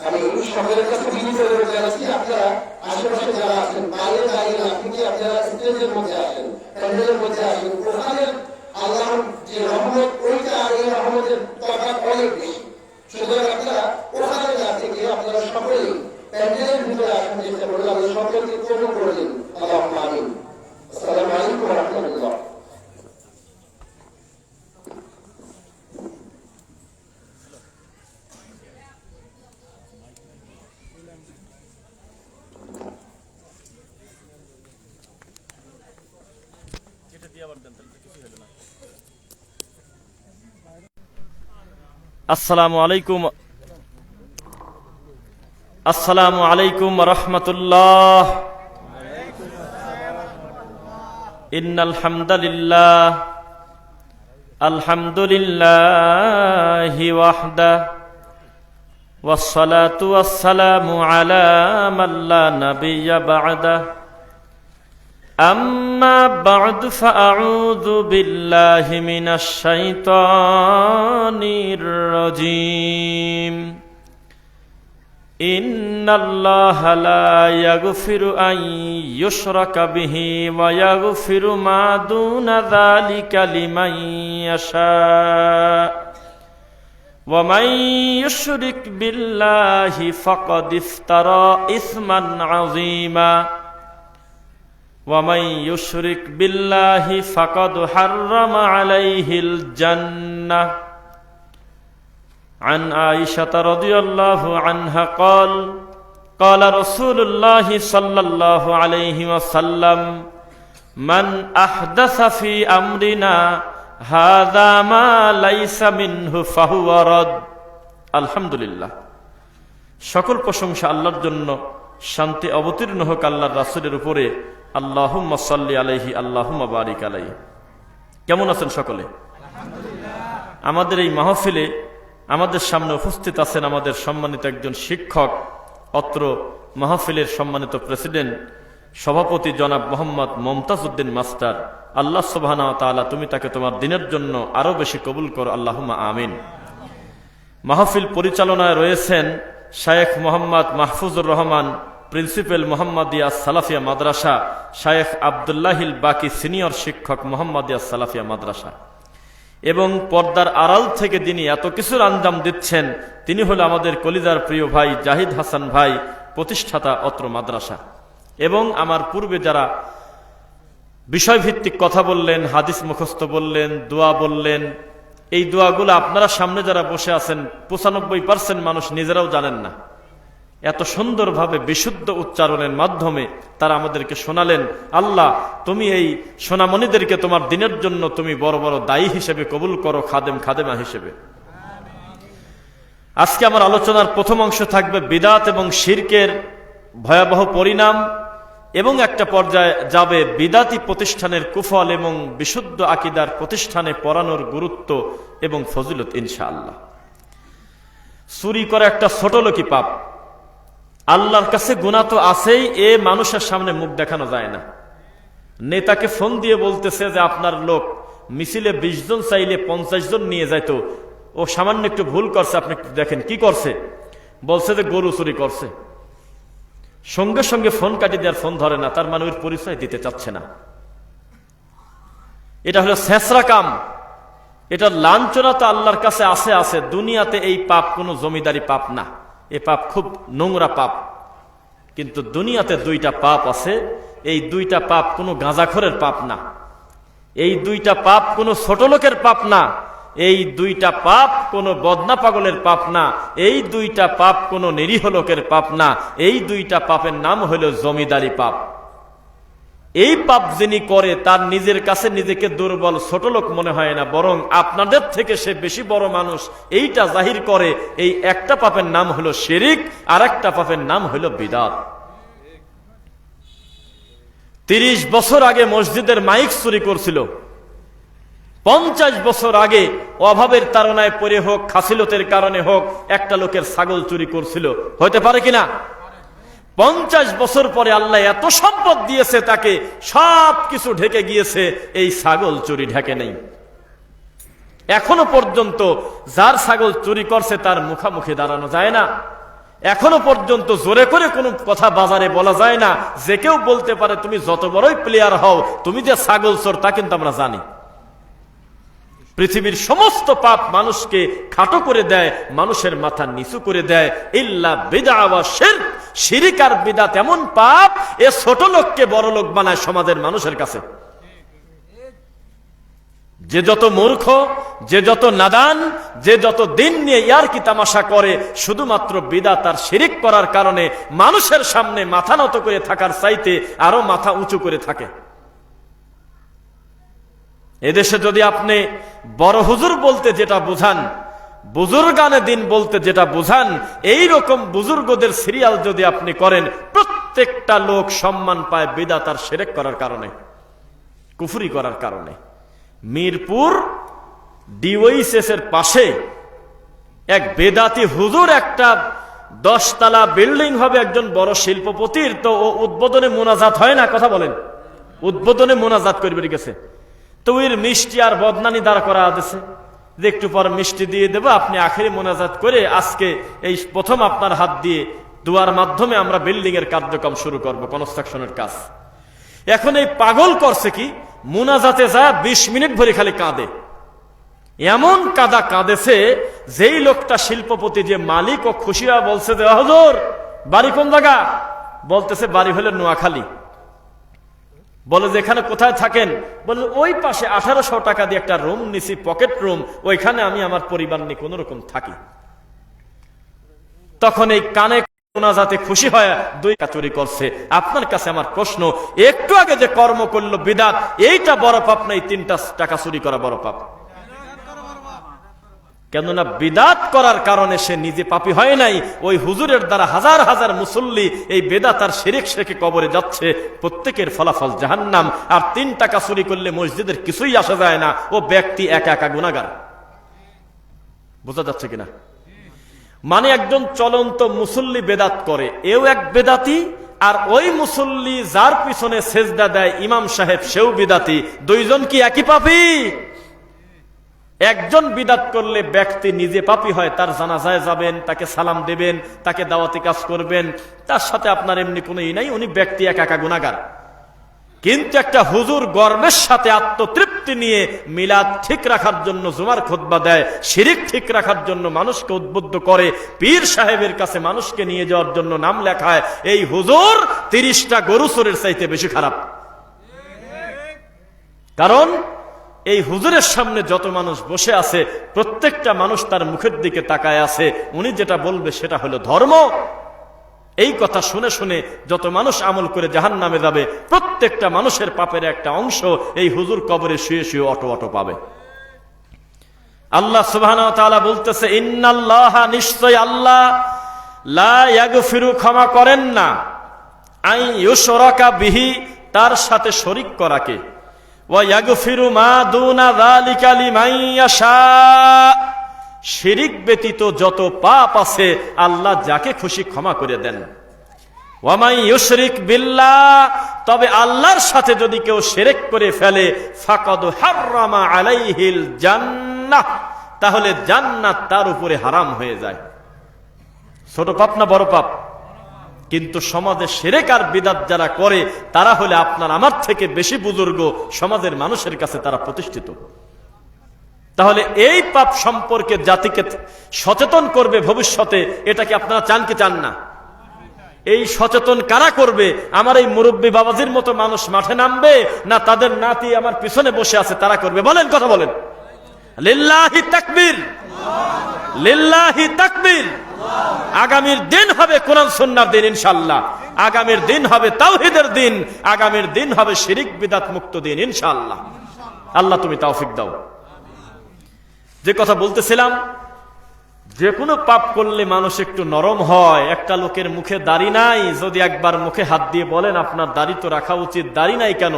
আমি সকলের কাছে বিনীত অনুরোধ জানাচ্ছি, আপনারা আশেপাশে যারা আছেন বাইরে দাঁড়িয়ে না থেকে আপনারা স্টেজের মধ্যে আসেন, প্যান্ডেলের মধ্যে আসেন। ওখানের আল্লাহর যে রহমত, ওইটা আর এই রহমতের তফাৎ অনেক বেশি। সুতরাং আপনারা ওখানে না থেকে আপনারা সকলেই প্যান্ডেলের ভিতরে আসেন, চেষ্টা করুন। আল্লাহ সকলকে কবুল করে দিন। আল্লাহুম্মা আমিন। আসসালামু আলাইকুম ওয়া রাহমাতুল্লাহ। আসসালামু আলাইকুম রাহমাতুল্লাহ। ইন্নাল হামদালিল্লাহ আলহামদুলিল্লাহি ওয়াহদা ওয়াসসালাতু ওয়াসসালামু আলা মান লা নাবিয়্যা বা'দা। أما بعد فأعوذ بالله من الشيطان الرجيم. إن الله لا يغفر أن يشرك به ويغفر ما دون ذلك لمن يشاء ومن يشرك بالله فقد افترى إثما عظيما ومن يشرك بالله فقد حرم عليه الجنة. عن عائشة رضي الله عنها قال رسول الله صلى الله عليه وسلم من أحدث في أمرنا هذا ما ليس منه فهو رد. আলহামদুলিল্লাহ, সকল প্রশংসা আল্লাহর জন্য। শান্তি অবতীর্ণ হোক আল্লাহর রাসূলের উপরে। আল্লাহুম্মা সাল্লি আলাইহি আল্লাহুম্মা বারিক আলাইহি। কেমন আছেন সকলে? আমাদের এই মাহফিলে আমাদের সামনে উপস্থিত আছেন আমাদের সম্মানিত একজন শিক্ষক, অত্র মাহফিলের সম্মানিত প্রেসিডেন্ট সভাপতি জনাব মোহাম্মদ মমতাজ উদ্দিন মাস্টার। আল্লাহ সুবহানাহু ওয়া তাআলা তুমি তাকে তোমার দ্বীনের জন্য আরো বেশি কবুল করো, আল্লাহুম্মা আমিন। মাহফিল পরিচালনায় রয়েছেন শায়েখ মোহাম্মদ মাহফুজুর রহমান, প্রিন্সিপাল মোহাম্মদিয়া সালাফিয়া মাদ্রাসা, শায়েখ আব্দুল্লাহিল বাকি সিনিয়র শিক্ষক মোহাম্মদিয়া সালাফিয়া মাদ্রাসা, এবং পর্দার আড়াল থেকে যিনি এত কিছুর আঞ্জাম দিচ্ছেন তিনি হলো আমাদের কলিজার প্রিয় ভাই জাহিদ হাসান ভাই, প্রতিষ্ঠাতা অত্র মাদ্রাসা। এবং আমার পূর্বে যারা বিষয়ভিত্তিক কথা বললেন, হাদিস মুখস্থ বললেন, দোয়া বললেন, এই দোয়াগুলো আপনারা সামনে যারা বসে আছেন 95% মানুষ নিজেরাও জানেন না। এত সুন্দরভাবে বিশুদ্ধ উচ্চারণের মাধ্যমে তারা আমাদেরকে শোনালেন। আল্লাহ তুমি এই সোনামণিদেরকে তোমার দ্বীনের জন্য তুমি বড় বড় দায়ী হিসেবে কবুল করো, খাদেমা হিসেবে। আজকে আমার আলোচনার প্রথম অংশ থাকবে বিদআত এবং শিরকের ভয়াবহ পরিণাম, এবং একটা পর্যায়ে যাবে বিদআতি প্রতিষ্ঠানের কুফল এবং বিশুদ্ধ আকীদার প্রতিষ্ঠানে পড়ানোর গুরুত্ব এবং ফজিলত ইনশাআল্লাহ। চুরি করা একটা ছোট লোকই পাপ, আল্লাহর কাছে গুনাহ তো আছেই, এ মানুষের সামনে মুখ দেখানো যায় না। নেতাকে ফোন দিয়ে বলতেছে যে আপনার লোক মিছিলে 20 জন চাইলে 50 জন নিয়ে যাইতো, ও সামান্য একটু ভুল করছে, আপনি দেখেন কি করছে। বলছে যে গরু চুরি করছে। সঙ্গে সঙ্গে ফোন কাটি দেওয়ার, ফোন ধরে না, তার মানে ওর পরিচয় দিতে চাচ্ছে না। এটা হলো ছেঁচড়া কাম, এটা লাঞ্ছনা তো আল্লাহর কাছে আছে। দুনিয়াতে এই পাপ কোনো জমিদারি পাপ না, এ পাপ খুব নোংরা পাপ। কিন্তু দুনিয়াতে দুইটা পাপ আছে, এই দুইটা পাপ কোনো গাঁজাখোরের পাপ না, এই দুইটা পাপ কোনো ছোট লোকের পাপ না, এই দুইটা পাপ কোনো বদনা পাগলের পাপ না, এই দুইটা পাপ কোনো নিরীহ লোকের পাপ না, এই দুইটা পাপের নাম হলো জমিদারি পাপ। এই পাপ যিনি করে তার নিজের কাছে নিজেকে দুর্বল ছোট লোক মনে হয় না, বরং আপনাদের থেকে সে বেশি বড় মানুষ, এইটা জাহির করে। এই একটা পাপের নাম হলো শিরক, আর একটা পাপের নাম হলো বিদআত। 30 বছর আগে মসজিদের মাইক চুরি করছিল, 50 বছর আগে অভাবের তাড়নায় পড়ে হোক, খাসিলতের কারণে হোক, একটা লোকের ছাগল চুরি করছিল। হতে পারে কিনা? 50 বছর পরে আল্লাহ এত সম্পদ দিয়েছে তাকে, সব কিছু ঢেকে গিয়েছে, এই ছাগল চুরি ঢেকে নেই। এখনো পর্যন্ত যার ছাগল চুরি করছে তার মুখামুখি দাঁড়ানো যায় না। এখনো পর্যন্ত জোরে করে কোনো কথা বাজারে বলা যায় না। যে কেউ বলতে পারে তুমি যত বড়ই প্লেয়ার হও, তুমি যে ছাগল চোর তা কিন্তু আমরা জানি। পৃথিবীর সমস্ত পাপ মানুষকে খাটো করে দেয়, মানুষের মাথা নিচু করে দেয়, ইল্লা বিদআ ওয়া শিরক। শিরক আর বিদআত এমন পাপ, এ ছোট লোককে বড় লোক বানায় সমাজের মানুষের কাছে। যে যত মূর্খ, যে যত নাদান, যে যত দিন নিয়ে ইয়ারকি তামাশা করে, শুধুমাত্র বিদআত আর শিরক করার কারণে মানুষের সামনে মাথা নত করে থাকার চাইতে আরো মাথা উঁচু করে থাকে। এদেশে যদি আপনি বড় হুজুর বলতে যেটা বুঝান, বুজুর্গানে দিন বলতে যেটা বুঝান, এই রকম বুজুর্গদের সিরিয়াল যদি আপনি করেন, প্রত্যেকটা লোক সম্মান পায় বিদআত আর শিরক করার কারণে, কুফরি করার কারণে। মিরপুর ডিওইসএস এর পাশে এক বেদাতি হুজুর, একটা 10 তলা বিল্ডিং হবে একজন বড় শিল্পপতির, তো ও উদ্বোধনে মোনাজাত হয় না, কথা বলেন, উদ্বোধনে মোনাজাত করবে গেছে, তো ওই মিষ্টি আর বদনানি দাঁড় করা আছে যে একটু পর মিষ্টি দিয়ে দেবো, আপনি আখেরি মোনাজাত করে আজকে এই প্রথম আপনার হাত দিয়ে দুয়ার মাধ্যমে আমরা বিল্ডিং এর কার্যক্রম শুরু করব, কনস্ট্রাকশনের কাজ। এখন এই পাগল করছে কি, মুনাজাতে যায় 20 মিনিট ধরে খালি কাঁদে। এমন কাঁদা কাঁদেছে, যেই লোকটা শিল্পপতি, যে মালিক, ও খুশি হয়ে বলছে যে হুজুর বাড়ি কোন জায়গা, বলতেছে বাড়ি হলে নোয়াখালী। বলে যে এখানে কোথায় থাকেন, বলে ওই পাশে 1800 টাকা দিয়ে একটা রুম নিছি, পকেট রুম, ওইখানে আমি আমার পরিবার নিয়ে কোন রকম থাকি। তখন এই কানে মোনাজাতে খুশি হয় 2 টাকা চুরি করছে। আপনার কাছে আমার প্রশ্ন, একটু আগে যে কর্ম করলো বিদআত, এইটা বড় পাপ না 3 টাকা চুরি করা বড় পাপ? কেননা বিদআত করার কারণে সে নিজে পাপী হয় নাই, ওই হুজুরের দ্বারা হাজার হাজার মুসল্লি এই বিদআত আর শিরক শেখে কবরে যাচ্ছে, প্রত্যেকের ফলাফল জাহান্নাম। আর 3 টাকা চুরি করলে মসজিদের কিছুই আসা যায় না, ও ব্যক্তি একা একা গুনাহগার। বোঝা যাচ্ছে কিনা? মানে একজন চলন্ত মুসল্লি বেদাত করে, এও এক বেদাতি, আর ওই মুসল্লি যার পিছনে সেজদা দেয় ইমাম সাহেব, সেও বিদাতি। দুইজন কি একই পাপী? একজন বিদাত করলে ব্যক্তি নিজে পাপী হয়, তার জানাজায় যাবেন, তাকে সালাম দেবেন, তাকে দাওয়াতি কাজ করবেন, তার সাথে আপনার এমনি কোনো নাই, উনি ব্যক্তি একা একা গুনাহগার। কিন্তু একটা হুজুর গর্বের সাথে আত্মতৃপ্তি নিয়ে মিলাদ ঠিক রাখার জন্য জুমার খুতবা দেয়, শিরক ঠিক রাখার জন্য মানুষকে উদ্বুদ্ধ করে, পীর সাহেবের কাছে মানুষকে নিয়ে যাওয়ার জন্য নাম লেখায়, এই হুজুর 30টা গরু চোরের চাইতে বেশি খারাপ। কারণ এই হুজুরের সামনে যত মানুষ বসে আছে, প্রত্যেকটা মানুষ তার মুখের দিকে তাকায় আছে, উনি যেটা বলবে সেটা হলো ধর্ম। এই কথা শুনে শুনে যত মানুষ আমল করে জাহান্নামে যাবে, প্রত্যেকটা মানুষের পাপের একটা অংশ এই হুজুর কবরে শুয়ে শুয়ে অটো অটো পাবে। আল্লাহ সুবহানাহু ওয়া তাআলা বলতেছে, ইন্নাল্লাহা, নিশ্চয় আল্লাহ, লা ইয়াগফিরু, ক্ষমা করেন না, আই ইউশরাকা বিহি, তার সাথে শরীক করাকে, ওয়া ইয়াগফিরু মা দুনা যালিকা লিমান ইয়াশা, শিরিক ব্যতীত যত পাপ আছে আল্লাহ যাকে খুশি ক্ষমা করে দেন। ওয়া মান ইউশরিক বিল্লাহ, তবে আল্লাহর সাথে যদি কেউ শিরক করে ফেলে, ফাকাদ হাররামা আলাইহিল জান্নাহ, তাহলে জান্নাত তার উপরে হারাম হয়ে যায়। ছোট পাপ না বড় পাপ? কিন্তু সমাজে শিরক আর বিদআত যারা করে, তারা হলে আপনার আমার থেকে বেশি বুজুর্গ, সমাজের মানুষের কাছে তারা প্রতিষ্ঠিত। তাহলে এই পাপ সম্পর্কে জাতিকে সচেতন করবে ভবিষ্যতে, এটা কি আপনারা চান কি চান না? এই সচেতন কারা করবে? আমার এই মুরব্বী বাবাজির মতো মানুষ মাঠে নামবে, না তাদের নাতি আমার পিছনে বসে আছে তারা করবে? বলেন, কথা বলেন। লিল্লাহি তাকবীর, লিল্লাহি তাকবীর। আগামীর দিন হবে কোরআন সুন্নাহর দিন ইনশাআল্লাহ, আগামীর দিন হবে তাওহীদের দিন, আগামীর দিন হবে শিরক বিদআত মুক্ত দিন ইনশাআল্লাহ। আল্লাহ তুমি তৌফিক দাও। যে কথা বলতেছিলাম, যে কোনো পাপ করলে মানুষ একটু নরম হয়। একটা লোকের মুখে দাড়ি নাই, যদি একবার মুখে হাত দিয়ে বলেন আপনার দাড়ি তো রাখা উচিত, দাড়ি নাই কেন,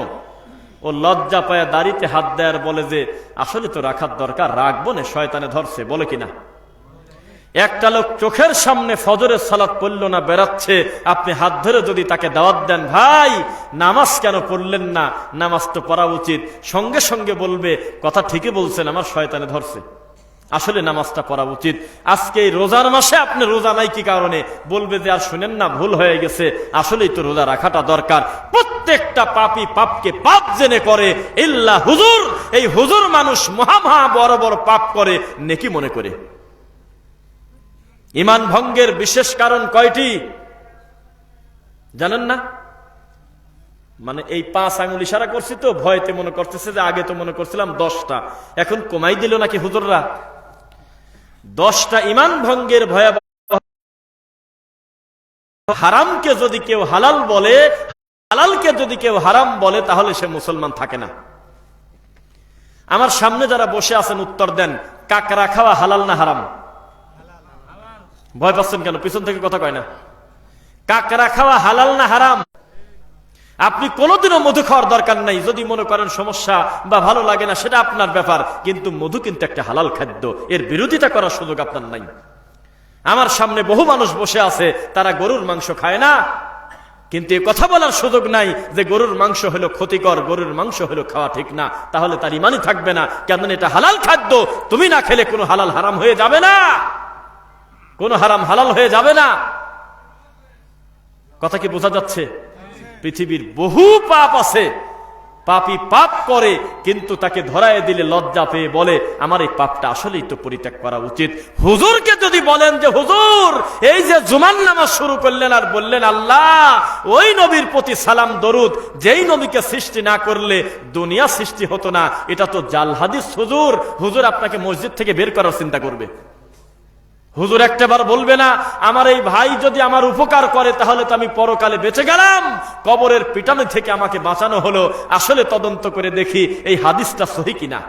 ও লজ্জা পায় দাড়িতে হাত দেয় আর বলে যে আসলে তো রাখার দরকার, রাখবো না, শয়তানে ধরছে, বলে কিনা? একটা লোক চোখের সামনে ফজরের সালাত পড়লো না, বেড়াচ্ছে, আপনি হাত ধরে যদি তাকে দাওয়াত দেন, ভাই নামাজ কেন পড়লেন না, নামাজ তো পড়া উচিত, সঙ্গে সঙ্গে বলবে কথা ঠিকই বলছেন, আমার শয়তানে ধরছে। আসলে নামাজটা পড়া উচিত। আজকে এই রোজার মাসে আপনি রোজা নাই কি কারণে বলবে যে আর শুনেন না, ভুল হয়ে গেছে, আসলেই তো রোজা রাখাটা দরকার। প্রত্যেকটা পাপী পাপকে পাপ জেনে করে, ইল্লা হুজুর। এই হুজুর মানুষ মহা মহা বড় বড় পাপ করে নেকি মনে করে। ঈমান ভঙ্গের বিশেষ কারণ কয়টি জানেন না? মানে এই 5 আঙ্গুল ইশারা করছি তো, ভয়তে মনে করতেছে যে আগে তো মনে করছিলাম 10টা, এখন কমাই দিল নাকি হুজুররা। 10টা ঈমান ভঙ্গের ভয়াবহ। হারামকে যদি কেউ হালাল বলে, হালালকে যদি কেউ হারাম বলে, তাহলে সে মুসলমান থাকে না। আমার সামনে যারা বসে আছেন উত্তর দেন, কাকড়া খাওয়া হালাল না হারাম? ভয় পাচ্ছেন কেন? পিছন থেকে কথা কয় না। কাকড়া খাওয়া হালাল না হারাম? আপনি কোনোদিনও মধু খাওয়ার দরকার নাই। যদি মনে করেন সমস্যা বা ভালো লাগে না, সেটা আপনার ব্যাপার, কিন্তু মধু কিন্তু একটা হালাল খাদ্য, এর বিরোধিতা করার সুযোগ আপনার নাই। আমার সামনে বহু মানুষ বসে আছে, তারা গরুর মাংস খায় না, কিন্তু এই কথা বলার সুযোগ নাই যে গরুর মাংস হলো ক্ষতিকর, গরুর মাংস হলো খাওয়া ঠিক না। তাহলে তার ইমানই থাকবে না। কেন? এটা হালাল খাদ্য, তুমি না খেলে কোনো হালাল হারাম হয়ে যাবে না, কোনো হারাম হালাল হয়ে যাবে না। কথা কি বোঝা যাচ্ছে? পৃথিবীর বহু পাপ আছে, পাপী পাপ করে, কিন্তু তাকে ধরায় দিলে লজ্জা পেয়ে বলে আমার এই পাপটা আসলেই তো পরিত্যাগ করা উচিত। হুজুরকে যদি বলেন যে হুজুর এই যে জুমার নামাজ শুরু করলেন আর বললেন আল্লাহ ওই নবীর প্রতি সালাম দরুদ, যেই নবীকে সৃষ্টি না করলে দুনিয়া সৃষ্টি হতো না, এটা তো জাল হাদিস হুজুর। হুজুর আপনাকে মসজিদ থেকে বের করার চিন্তা করবে। হুজুর একটাবার বলবে না আমার এই ভাই যদি আমার উপকার করে তাহলে তো আমি পরকালে বেঁচে গেলাম, কবরের পিটানো থেকে আমাকে বাঁচানো হলো, আসলে তদন্ত করে দেখি এই হাদিসটা সহি কিনা।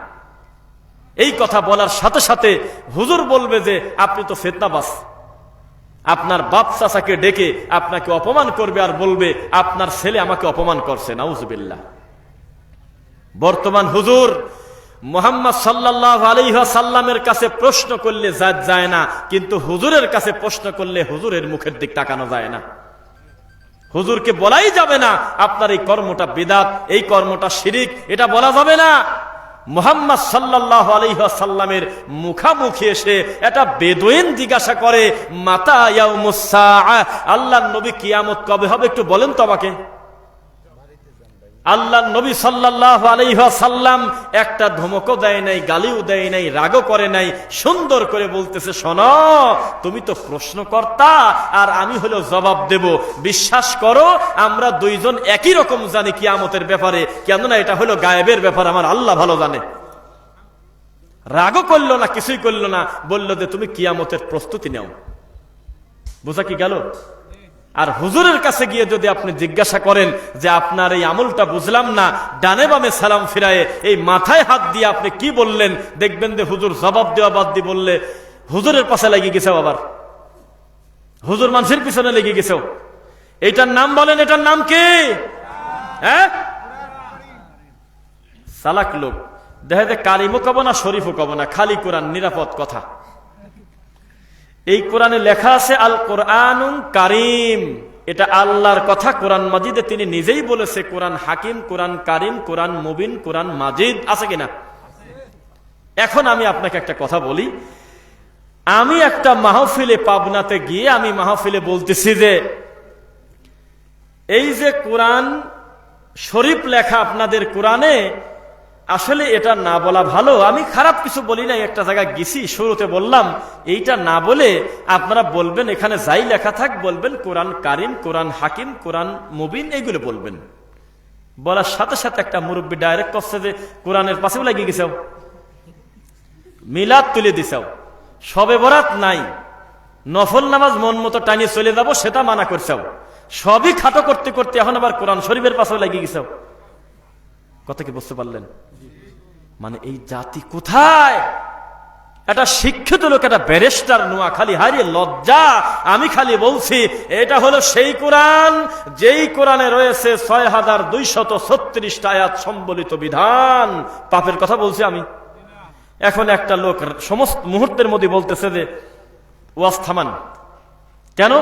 এই কথা বলার সাথে সাথে হুজুর বলবে যে আপনি তো ফিতনাবাজ। আপনার বাপ চাচাকে ডেকে আপনাকে অপমান করবে আর বলবে আপনার ছেলে আমাকে অপমান করছে, নাউজুবিল্লাহ। বর্তমান হুজুর মুহাম্মদ সাল্লাল্লাহু আলাইহি ওয়াসাল্লামের কাছে প্রশ্ন করলে যায় না, কিন্তু হুজুরের কাছে প্রশ্ন করলে হুজুরের মুখের দিক তাকানো যায় না। হুজুরকে বলাই যাবে না আপনার এই কর্মটা বিদআত, এই কর্মটা শিরিক, এটা বলা যাবে না। মুহাম্মদ সাল্লাল্লাহু আলাইহি ওয়াসাল্লামের মুখামুখি এসে এটা বেদুইন জিজ্ঞাসা করে মাতা ইয়াউমুস সাআ, আল্লাহর নবী কিয়ামত কবে হবে একটু বলেন তো আমাকে। আল্লাহ নবী সাল্লাল্লাহু আলাইহি ওয়াসাল্লাম একটা ধমকও দেয় নাই, গালিও দেয় নাই, রাগও করে নাই, সুন্দর করে বলতেছে শোনো তুমি তো প্রশ্নকর্তা আর আমি হলো জবাব দেব, বিশ্বাস করো আমরা দুইজন একই রকম জানি কিয়ামতের ব্যাপারে, কেননা এটা হলো গায়েবের ব্যাপার, আমার আল্লাহ ভালো জানে। রাগও করলো না, কিছুই করলো না, বললো যে তুমি কিয়ামতের প্রস্তুতি নাও। বোঝা কি গেল? আর হুজুরের কাছে গিয়ে যদি আপনি জিজ্ঞাসা করেন যে আপনার এই আমলটা বুঝলাম না, ডানে বামে সালাম ফিরায়ে এই মাথায় হাত দিয়ে আপনি কি বললেন, দেখবেন যে হুজুর জবাব দেওয়া বাদ দিয়ে বললে হুজুরের পাশে লেগে গেছে, আবার হুজুর মানুষের পিছনে লেগে গেছে। এইটার নাম বলেন, এটার নাম কি? হ্যাঁ, সালাক লোক দেখা যায় কারিমও কব না, শরীফও কব না, খালি কোরআন, নিরাপদ কথা। এই কোরআনে লেখা আছে আল কোরআনুন কারিম, এটা আল্লাহর কথা। কোরআন মাজিদে তিনি নিজেই বলেছে কোরআন হাকিম, কোরআন কারিম, কোরআন মুবিন, কোরআন মাজিদ, আছে কিনা? এখন আমি আপনাকে একটা কথা বলি। আমি একটা মাহফিলে পাবনাতে গিয়ে আমি মাহফিলে বলতেছি যে এই যে কোরআন শরীফ লেখা আপনাদের কোরআনে, আসলে এটা না বলা ভালো। আমি খারাপ কিছু বলি নাই, একটা জায়গায় গেছি, শুরুতে বললাম এইটা না বলে আপনারা বলবেন এখানে যাই লেখা থাক, বলবেন কোরআন কারিম, কোরআন হাকিম, কোরআন মুবিন, এইগুলো বলবেন। বলার সাথে সাথে একটা মুরব্বী ডাইরেক্ট করছে যে কোরআনের পাশেও লাগিয়ে গেছে, মিলাদ তুলে দিছাও, শবে বরাত নাই, নফল নামাজ মন মতো টানিয়ে চলে যাব সেটা মানা করছাও, সবই খাটো করতে করতে এখন আবার কোরআন শরীফের পাশেও লাগিয়ে গেছাও। কথা কি বুঝতে পারলেন? মানে এই জাতি কোথায়? একটা শিক্ষিত লোক, একটা ব্যারিস্টার নোয়াখালী, হারিয়ে লজ্জা। আমি খালি বলছি এটা হলো সেই কোরআন যেই কোরআনে রয়েছে ৬,২৩৬ আয়াত সম্বলিত বিধান। পাপের কথা বলছি আমি। এখন একটা লোক সমস্ত মুহূর্তের মধ্যে বলতেছে যে ওয়াজ থামান কেন?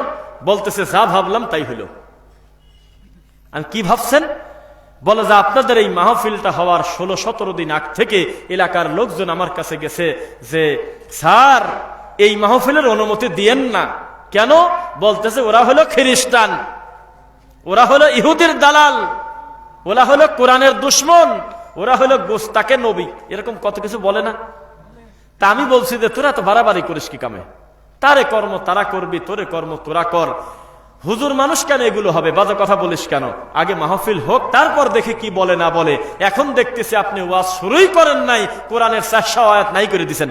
বলতেছে যা ভাবলাম তাই হইল। আর কি ভাবছেন? বলে যে আপনাদের এই মাহফিলটা হওয়ার 16-17 দিন আগ থেকে এলাকার লোকজন আমার কাছে গেছে যে স্যার এই মাহফিলের অনুমতি দিয়েন না। কেন? বলতেছে ওরা হলো খ্রিস্টান, ওরা হলো ইহুদির দালাল, ওরা হলো কোরআনের দুশমন, ওরা হলো গোস্তাকে নবী, এরকম কত কিছু বলে না। তা আমি বলছি যে তোরা তো বাড়াবাড়ি করিস কি কামে, তারে কর্ম তারা করবি, তোরে কর্ম তোরা কর। হুজুর মানুষ কেন এগুলো হবে, বাজে কথা বলিস কেন, আগে মাহফিল হোক তারপর দেখে কি বলে না বলে। এখন দেখতেছি আপনি ওয়াজ শুরুই করেন নাই, কোরআনের 400 আয়াত নাই করে দিছেন।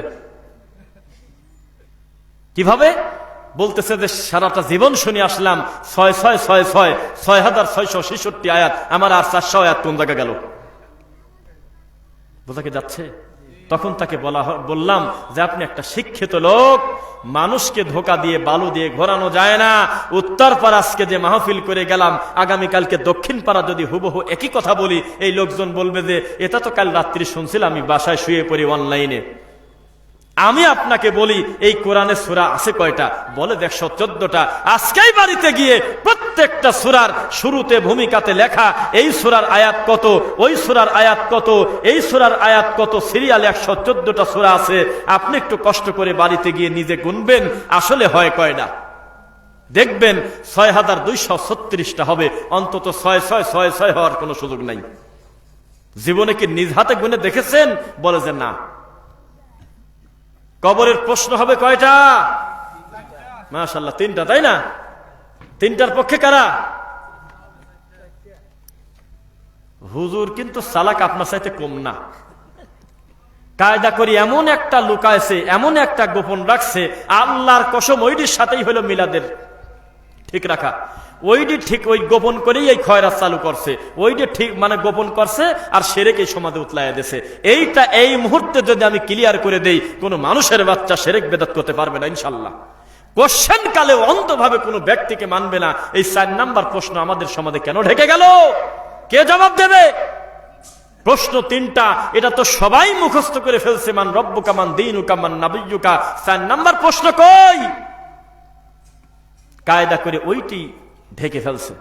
কিভাবে? বলতেছে যে সারাটা জীবন শুনে আসলাম 6666 আয়াত, আমার আর 400 আয়াত কোন জায়গা গেল? বোঝা কি যাচ্ছে? তখন তাকে বললাম যে আপনি একটা শিক্ষিত লোক, মানুষকে ধোকা দিয়ে বালু দিয়ে ঘোরানো যায় না। উত্তর পাড়া আজকে যে মাহফিল করে গেলাম, আগামীকালকে দক্ষিণ পাড়া যদি হুবহু একই কথা বলি, এই লোকজন বলবে যে এটা তো কাল রাত্রি শুনছিলাম আমি বাসায় শুয়ে পড়ি অনলাইনে। আমি আপনাকে বলি এই কোরআনে সূরা আছে কয়টা? বলে 114টা। আজকেই বাড়িতে গিয়ে প্রত্যেকটা সূরার শুরুতে ভূমিকাতে লেখা এই সূরার আয়াত কত, ওই সূরার আয়াত কত, এই সূরার আয়াত কত, সিরিয়ালে 114টা সূরা আছে। আপনি একটু কষ্ট করে বাড়িতে গিয়ে নিজে গুনবেন আসলে হয় কয়টা। দেখবেন 6236টা হবে, অন্তত 6666 হওয়ার কোনো সুযোগ নাই। জীবনে কি নিজ হাতে গুনে দেখেছেন? বলে যে না। কবরের প্রশ্ন হবে কয়টা? মাশাআল্লাহ 3টা, তাই না? 3টার পক্ষে কারা? হুজুর কিন্তু চালাক আপনার চাইতে কম না। কায়দা করি এমন একটা লুকাইছে, এমন একটা গোপন রাখছে, আল্লাহর কসম ওইটির সাথেই হলো মিলাদের ঠিক রাখা। ওইটি ঠিক ওই গোপন করেই এই খয়রাত চালু করছে, ওইটি ঠিক মানে গোপন করছে আর শিরক এই সমাজে উতলাইয়া দিয়েছে। এইটা এই মুহূর্তে যদি আমি ক্লিয়ার করে দেই, কোন মানুষের বাচ্চা শিরক বেদাত করতে পারবে না ইনশাআল্লাহ। কোশ্চেন কালে অন্ধভাবে কোনো ব্যক্তিকে মানবে না। এই 4 নাম্বার প্রশ্ন আমাদের সমাজে কেন ঢেকে গেল? কে জবাব দেবে? প্রশ্ন 3টা, এটা তো সবাই মুখস্থ করে ফেলছে। মান রব্বুকা মান দীনুকা মান নাবিয়্যুকা। 4 নাম্বার প্রশ্ন কই? কায়দা করে ওইটি ঢেকে ফেলছে।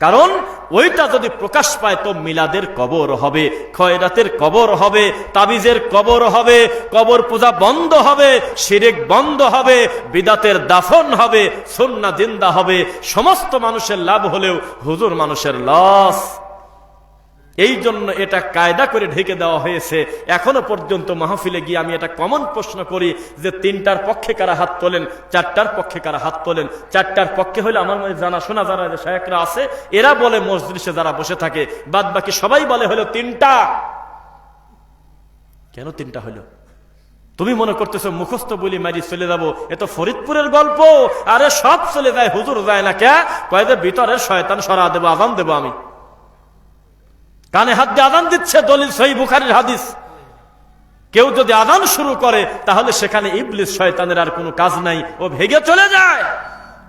কারণ ওইটা যদি প্রকাশ পায় তো মিলাদের কবর হবে, খয়রাতের কবর হবে, তাবিজের কবর হবে, কবর পূজা বন্ধ হবে, শিরক বন্ধ হবে, বিদাতের দাফন হবে, সুন্নাহ জিন্দা হবে। সমস্ত মানুষের লাভ হলেও হুজুর মানুষের লস। এই জন্য এটা কায়দা করে ঢেকে দেওয়া হয়েছে। এখনো পর্যন্ত মাহফিলে গিয়ে আমি এটা কমন প্রশ্ন করি যে 3টার পক্ষে কারা হাত তোলেন, 4টার পক্ষে কারা হাত তোলেন। 4টার পক্ষে হলে আমার জানাশোনা যারা শায়েখরা আছে এরা বলে মজলিসে যারা বসে থাকে, বাদ বাকি সবাই বলে হলো 3টা। কেন 3টা হলো? তুমি মনে করতেছো মুখস্থ বলি মারি চলে যাবো, এ তো ফরিদপুরের গল্প। আরে সব চলে যায়, হুজুর যায় না কে? কয়েদের ভিতরের শয়তান সরা দেবো, আজান দেবো আমি। কানে হাত দিয়ে আযান দিচ্ছে, দলিল সহিহ বুখারীর হাদিস। কেউ যদি আযান শুরু করে তাহলে সেখানে ইবলিস শয়তানের আর কোনো কাজ নাই, ও ভেগে চলে যায়।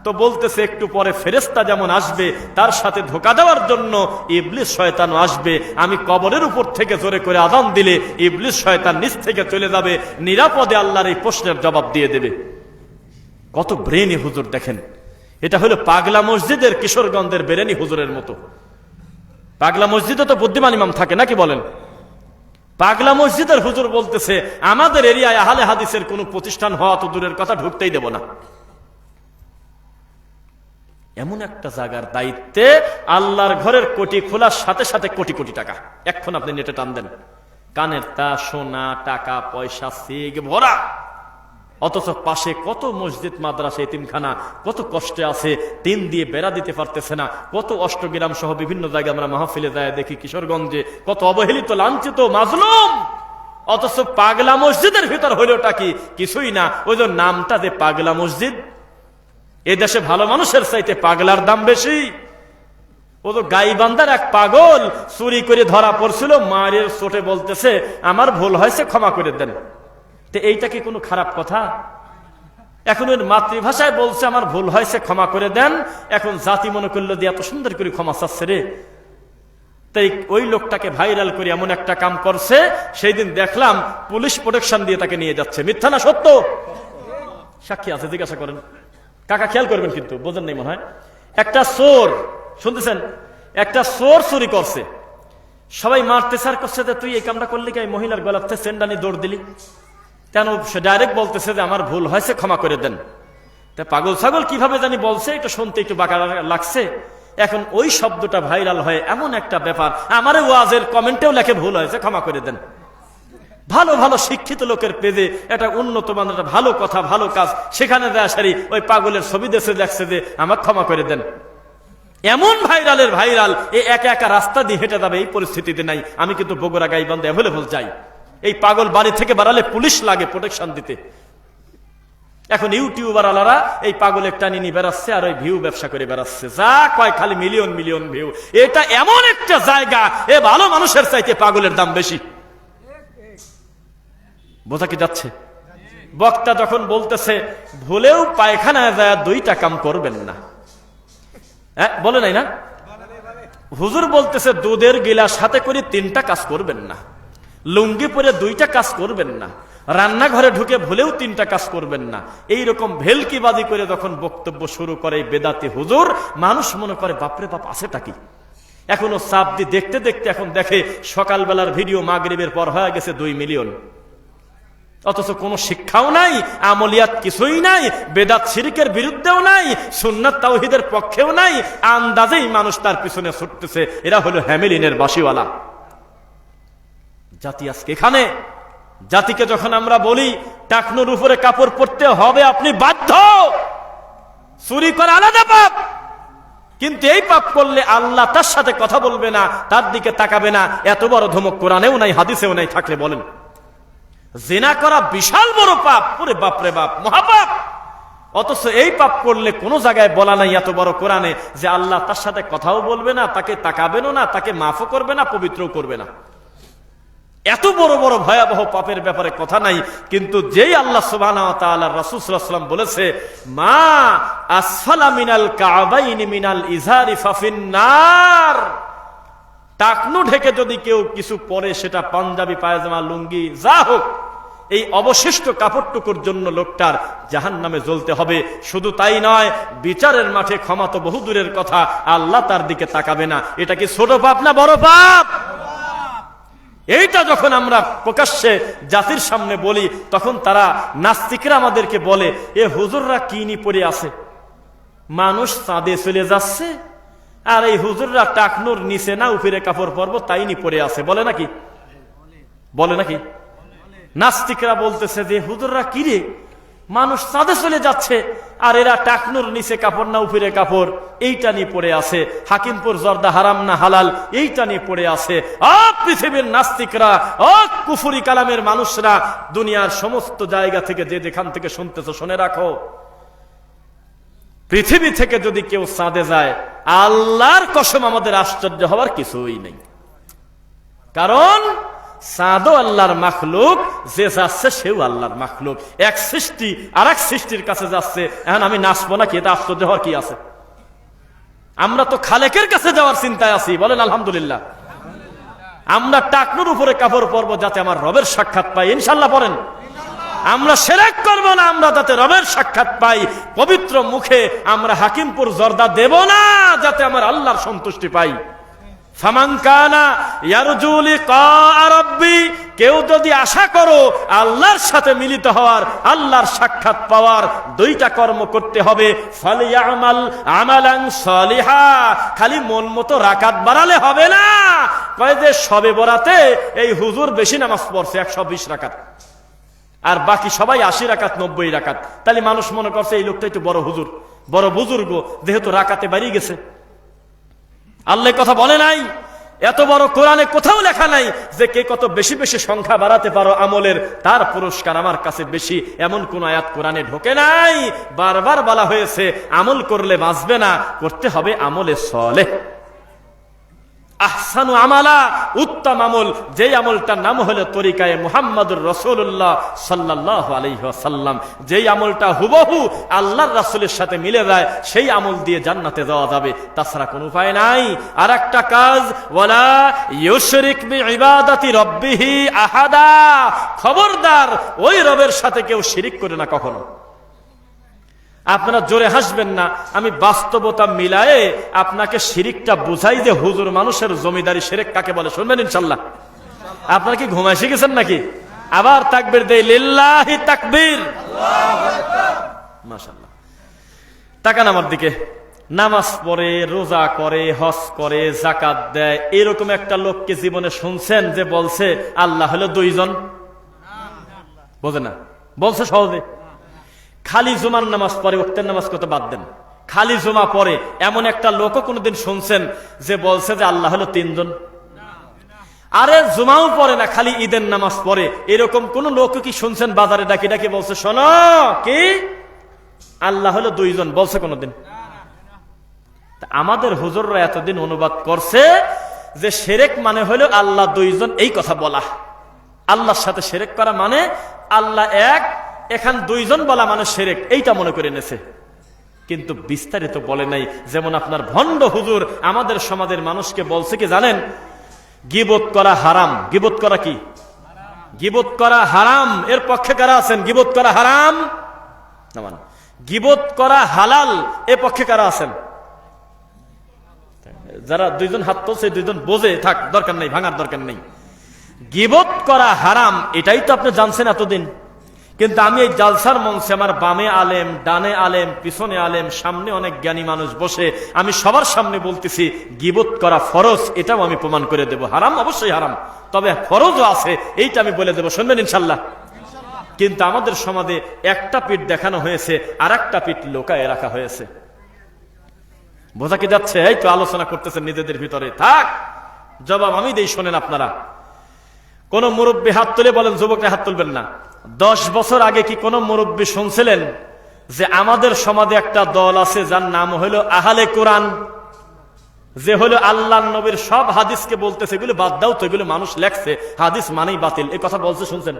তো বলতেছে একটু পরে ফেরেশতা যেমন আসবে, তার সাথে ধোঁকা দেওয়ার জন্য ইবলিস শয়তানও আসবে। আমি কবরের উপর থেকে জোরে করে আযান দিলে ইবলিস শয়তান নিচ থেকে চলে যাবে, নিরাপদে আল্লাহর এই প্রশ্নের জবাব দিয়ে দেবে। কত ব্রেনি হুজুর দেখেন। এটা হলো পাগলা মসজিদের কিশোরগঞ্জের বেরেনি হুজুরের মতো। পাগলা মসজিদে তো বুদ্ধিমান ইমাম থাকে নাকি বলেন? পাগলা মসজিদের হুজুর বলতেছে আমাদের এরিয়ায় আহলে হাদিসের কোন প্রতিষ্ঠান হওয়া তো দূরের কথা, ঢুকতেই দেব না। এমন একটা জায়গার দায়িত্বে আল্লাহর ঘরের কোটি খোলার সাথে সাথে কোটি কোটি টাকা এখন আপনি নেটে টান দেন, কানের তা সোনা টাকা পয়সা সিগ ভরা। অথচ পাশে কত মসজিদ মাদ্রাসা এতিমখানা, কত কষ্টে আছে, টিন দিয়ে বেড়া দিতে পারতেছে না। কত অষ্টগ্রাম সহ বিভিন্ন জায়গায় আমরা মাহফিলে যায় দেখি, কিশোরগঞ্জে কত অবহেলিত লাঞ্ছিত মাজলুম। অথচ পাগলা মসজিদের ভিতর হইলটা কি? কিছুই না। ওই যে নামটা যে পাগলা মসজিদ, এ দেশে ভালো মানুষের চাইতে পাগলার দাম বেশি। ও তো গাইবান্ধার এক পাগল চুরি করে ধরা পড়ছিল, মায়ের চোটে বলতেছে আমার ভুল হয়েছে ক্ষমা করে দেন। এইটা কি কোনো খারাপ কথা? এখন ওর মাতৃভাষায় বলছে আমার ভুল হয়েছে ক্ষমা করে দেন। এখন জাতি মনে করলো যে এত সুন্দর করে ক্ষমা চাচ্ছে রে, তাই ওই লোকটাকে ভাইরাল করে এমন একটা কাম করছে। সেই দিন দেখলাম পুলিশ প্রোটেকশন দিয়ে তাকে নিয়ে যাচ্ছে। মিথ্যা না সত্য? সাক্ষী আছে, জিজ্ঞাসা করেন। কাকা খেয়াল করবেন কিন্তু, বোঝেন নাই মনে হয়। একটা চোর, শুনতেছেন, একটা চোর চুরি করছে। সবাই মারতেছে আর করছে যে তুই এই কামটা করলি কি, মহিলার গলাতে সেন্ডানি দৌড় দিলি কেন? সে ডাইরেক্ট বলতেছে যে আমার ভুল হয়েছে, ক্ষমা করে দেন। তা পাগল ছাগল কিভাবে জানি বলছে, এটা শুনতে একটু বাঁকা লাগছে। এখন ওই শব্দটা ভাইরাল হয় এমন একটা ব্যাপার, আমার ওয়াজের কমেন্টেও লেখে ভুল হয়েছে, ক্ষমা করে দেন। ভালো ভালো শিক্ষিত লোকের পেজে এটা উন্নত মানের একটা ভালো কথা, ভালো কাজ, সেখানে দেয়া সারি ওই পাগলের ছবি দেশে দেখছে যে আমার ক্ষমা করে দেন। এমন ভাইরালের ভাইরাল, এই একা একা রাস্তা দিয়ে হেঁটে যাবে এই পরিস্থিতিতে নাই। আমি কিন্তু বগুড়া গাইবান্ধা অ্যাভেলেবল যাই, এই পাগল বাড়ি থেকে বাড়ালে পুলিশ লাগে প্রোটেকশন দিতে। এখন ইউটিউবার আলারা এই পাগলের টানি নিয়ে বেড়াচ্ছে আর ওই ভিউ ব্যবসা করে বেড়াচ্ছে, যা কয় খালি মিলিয়ন মিলিয়ন ভিউ। এটা এমন একটা জায়গা, এ ভালো মানুষের চাইতে পাগলের দাম বেশি। বোঝা কি যাচ্ছে? বক্তা যখন বলতেছে ভুলেও পায়খানায় যায় 2টা কাম করবেন না, হ্যাঁ বলে নাই না? হুজুর বলতেছে দুধের গিলাস হাতে করে 3টা কাজ করবেন না, লুঙ্গি পরে 2টা কাজ করবেন না, রান্নাঘরে ঢুকে ভুলেও 3টা কাজ করবেন না। এইরকম ভেলকিবাজি করে যখন বক্তব্য শুরু করে বেদাতি হুজুর, মানুষ মনে করে বাপরে বাপ আছেটা কি। এখনো চাপ দিয়ে দেখতে দেখতে এখন দেখে সকালবেলার ভিডিও মাগরিবের পর হয়ে গেছে 2 মিলিয়ন, অথচ কোনো শিক্ষাও নাই, আমলিয়াত কিছুই নাই, বেদাত শিরকের বিরুদ্ধেও নাই, সুন্নাত তাওহীদের পক্ষেও নাই, আন্দাজেই মানুষ তার পিছনে ছুটতেছে। এরা হলো হ্যামিলিনের বাসিওয়ালা জাতি। আজকে এখানে জাতিকে যখন আমরা বলি টাকনুর উপরে কাপড় পরতে হবে, আপনি বাধ্য, চুরি করা আলাদা পাপ, কিন্তু এই পাপ করলে আল্লাহ তার সাথে কথা বলবে না, তার দিকে তাকাবে না। এত বড় ধমক কোরআনেও নাই, হাদিসেও নাই, থাকলে বলেন। জিনা করা বিশাল বড় পাপ, পুরে বাপরে বাপ, মহাপাপ, অথচ এই পাপ করলে কোনো জায়গায় বলা নাই এত বড় কোরআনে যে আল্লাহ তার সাথে কথাও বলবে না, তাকে তাকাবেনও না, তাকে মাফও করবে না, পবিত্রও করবে না। এত বড় বড় ভয়াবহ পাপের ব্যাপারে কথা নাই, কিন্তু যেই আল্লাহ সুবহানাহু ওয়া তাআলা রাসূল সাল্লাল্লাহু আলাইহি ওয়াসাল্লাম বলেছে মা আসফালা মিনাল কাবাইনি মিনাল ইজারি ফাফিন নার, টাকনু ঢেকে যদি কেউ কিছু পরে, সেটা পাঞ্জাবি, পায়জামা, লুঙ্গি যা হোক, এই অবশিষ্ট কাপড়টুকুর জন্য লোকটার জাহান্নামে জ্বলতে হবে। শুধু তাই নয়, বিচারের মাঠে ক্ষমা তো বহু দূরের কথা, আল্লাহ তার দিকে তাকাবে না। এটা কি ছোট পাপ না বড় পাপ? এইটা যখন আমরা প্রকাশ্যে জাতির সামনে বলি, তখন তারা নাস্তিকরা আমাদেরকে বলে এ হুজুররা কি নি পড়ে আছে, মানুষ চাঁদে চলে যাচ্ছে আর এই হুজুররা টাকনুর নিচে না উপরে কাপড় পরবো তাই নি পড়ে আছে, বলে নাকি? বলে নাকি? নাস্তিকরা বলতেছে যে হুজুররা কি রে, মানুষ চাঁদে চলে যাচ্ছে আর এরা টাকনুর নিচে কাপড় না উপরে কাপড়, এইটা নিয়ে পড়ে আছে। হাকিমপুর জর্দা হারাম না হালাল, এইটা নিয়ে পড়ে আছে। পৃথিবীর নাস্তিকরা, কুফরি কালামের মানুষরা, দুনিয়ার সমস্ত জায়গা থেকে যে যেখান থেকে শুনতেছো শুনে রাখো, পৃথিবী থেকে যদি কেউ চাঁদে যায়, আল্লাহর কসম আমাদের আশ্চর্য হওয়ার কিছুই নেই। কারণ চাঁদও আল্লাহর মাখলুক, যে যাচ্ছে সেও আল্লাহর মাখলুক। এক সৃষ্টি আর এক সৃষ্টির কাছে যাচ্ছে, এখন আমি নাচবো নাকি? এটা আশ্চর্য হওয়ার কি আছে? আমরা তো খালেকের কাছে যাওয়ার চিন্তায় আছি, বলেন আলহামদুলিল্লাহ। আমরা টাকনুর উপরে কাপড় পরবো যাতে আমার রবের সাক্ষাৎ পাই, ইনশাল্লাহ পড়েন। আমরা শিরক করব না, আমরা যাতে রবের সাক্ষাৎ পাই। পবিত্র মুখে আমরা হাকিমপুর জর্দা দেব না যাতে আমার আল্লাহর সন্তুষ্টি পাই। ফামান কানা ইয়ারজু লিকা রাব্বি, কেউ যদি আশা করো আল্লাহর সাথে মিলিত হওয়ার, আল্লাহর সাক্ষাৎ পাওয়ার, 2টা কর্ম করতে হবে। ফালিয়ামাল আমালান সালিহা, খালি মন মতো রাকাত বাড়ালে হবে না। কয় যে শবে বরাতে এই হুজুর বেশি নামাজ পড়ছে 120 রাকাত, আর বাকি সবাই 80 রাকাত 90 রাকাত, তাহলে মানুষ মনে করছে এই লোকটা একটু বড় হুজুর, বড় বুজুর্গ, যেহেতু রাকাতে বাড়িয়ে গেছে। আল্লাহ কথা বলে নাই, এত বড় কোরআনে কোথাও লেখা নাই যে কে কত বেশি বেশি সংখ্যা বাড়াতে পারো আমলের, তার পুরস্কার আমার কাছে বেশি, এমন কোন আয়াত কোরআনে ঢোকে নাই। বারবার বলা হয়েছে আমল করলে বাঁচবে না, করতে হবে আমলে সলেহ। আহসানু আমালা, উত্তম আমল, যেই আমলটার নাম হলো তরিকায়ে মুহাম্মাদুর রাসূলুল্লাহ সাল্লাল্লাহু আলাইহি ওয়াসাল্লাম, যেই আমলটা হুবহু আল্লাহর রাসূলের সাথে মিলে যায়, সেই আমল দিয়ে জান্নাতে যাওয়া যাবে, তাছাড়া কোনো উপায় নাই। আর একটা কাজ, ওয়ালা ইউশরিক বিইবাদাতি রাব্বিহি আহাদা, খবরদার ওই রবের সাথে কেউ শিরিক করে না কখনো। আপনারা জোরে হাসবেন না, আমি বাস্তবতা মিলায়ে আপনাকে শিরিকটা বুঝাই যে হুজুর মানুষের জমিদারি শিরক কাকে বলে, শুনবেন ইনশাল্লাহ। আপনারা কি ঘুমায় শিখেছেন নাকি? আবার তাকবীর দেই, লিল্লাহি তাকবীর, মাশাআল্লাহ। তাকান আমার দিকে, নামাজ পড়ে, রোজা করে, হজ করে, যাকাত দেয়, এরকম একটা লোককে জীবনে শুনছেন যে বলছে আল্লাহ হলো দুইজন? বোঝে না, বলছে সহজে। খালি জুমার নামাজ পড়ে, ওয়াক্তের নামাজ কত বাদ দেন, খালি জুমা পড়ে এমন একটা লোকও কোনোদিন শুনছেন যে বলছে যে আল্লাহ হলো তিনজন? আরে জুমাও পড়ে না, খালি ঈদের নামাজ পড়ে, এরকম কোন লোক কি শুনছেন বাজারে ডাকি ডাকি বলছে শোনো কি আল্লাহ হলো দুইজন, বলছে কোনোদিন? আমাদের হুজুররা এতদিন অনুবাদ করছে যে শিরক মানে হলো আল্লাহ দুইজন, এই কথা বলা। আল্লাহর সাথে শিরক করা মানে আল্লাহ এক, এখান দুইজন বলা মানে শিরক, এইটা মনে করে নেছে, কিন্তু বিস্তারিত বলে নাই। যেমন আপনার ভণ্ড হুজুর আমাদের সমাজের মানুষকে বলছে কি জানেন, গীবত করা হারাম। গীবত করা কি? গীবত করা হারাম। এর পক্ষে কারা আছেন? গীবত করা হারাম না মানে গীবত করা হালাল, এ পক্ষে কারা আছেন? যারা দুইজন হাত তুলছে দুইজন বোঝে থাক, দরকার নেই, ভাঙার দরকার নেই। গীবত করা হারাম এটাই তো আপনি জানছেন এতদিন, কিন্তু আমি এই জালসার মঞ্চে আমার বামে আলেম, ডানে আলেম, পিছনে আলেম, সামনে অনেক জ্ঞানী মানুষ বসে, আমি সবার সামনে বলতেছি গীবত করা ফরজ, এটাও আমি প্রমাণ করে দেব। হারাম অবশ্যই হারাম, তবে ফরজও আছে, এইটা আমি বলে দেবো, শুনবেন ইনশাল্লাহ। কিন্তু আমাদের সমাজে একটা পিঠ দেখানো হয়েছে, আর একটা পিঠ লোকায় রাখা হয়েছে। বোঝা কি যাচ্ছে? এই তো আলোচনা করতেছেন নিজেদের ভিতরে, থাক জবাব আমি দেই, শোনেন আপনারা। কোন মুরব্বী হাত তুলে বলেন, যুবকরা হাত তুলবেন না। 10 বছর আগে কি কোন মুরব্বী শুনছিলেন যে আমাদের সমাজে একটা দল আছে যার নাম হলো আহলে কোরআন, যে হলো আল্লাহ নবীর সব হাদিসকে বলতেছে এগুলো বাদ দাও তো, এগুলো মানুষ লেখছে, হাদিস মানেই বাতিল, এই কথা বলছে, শুনছেন?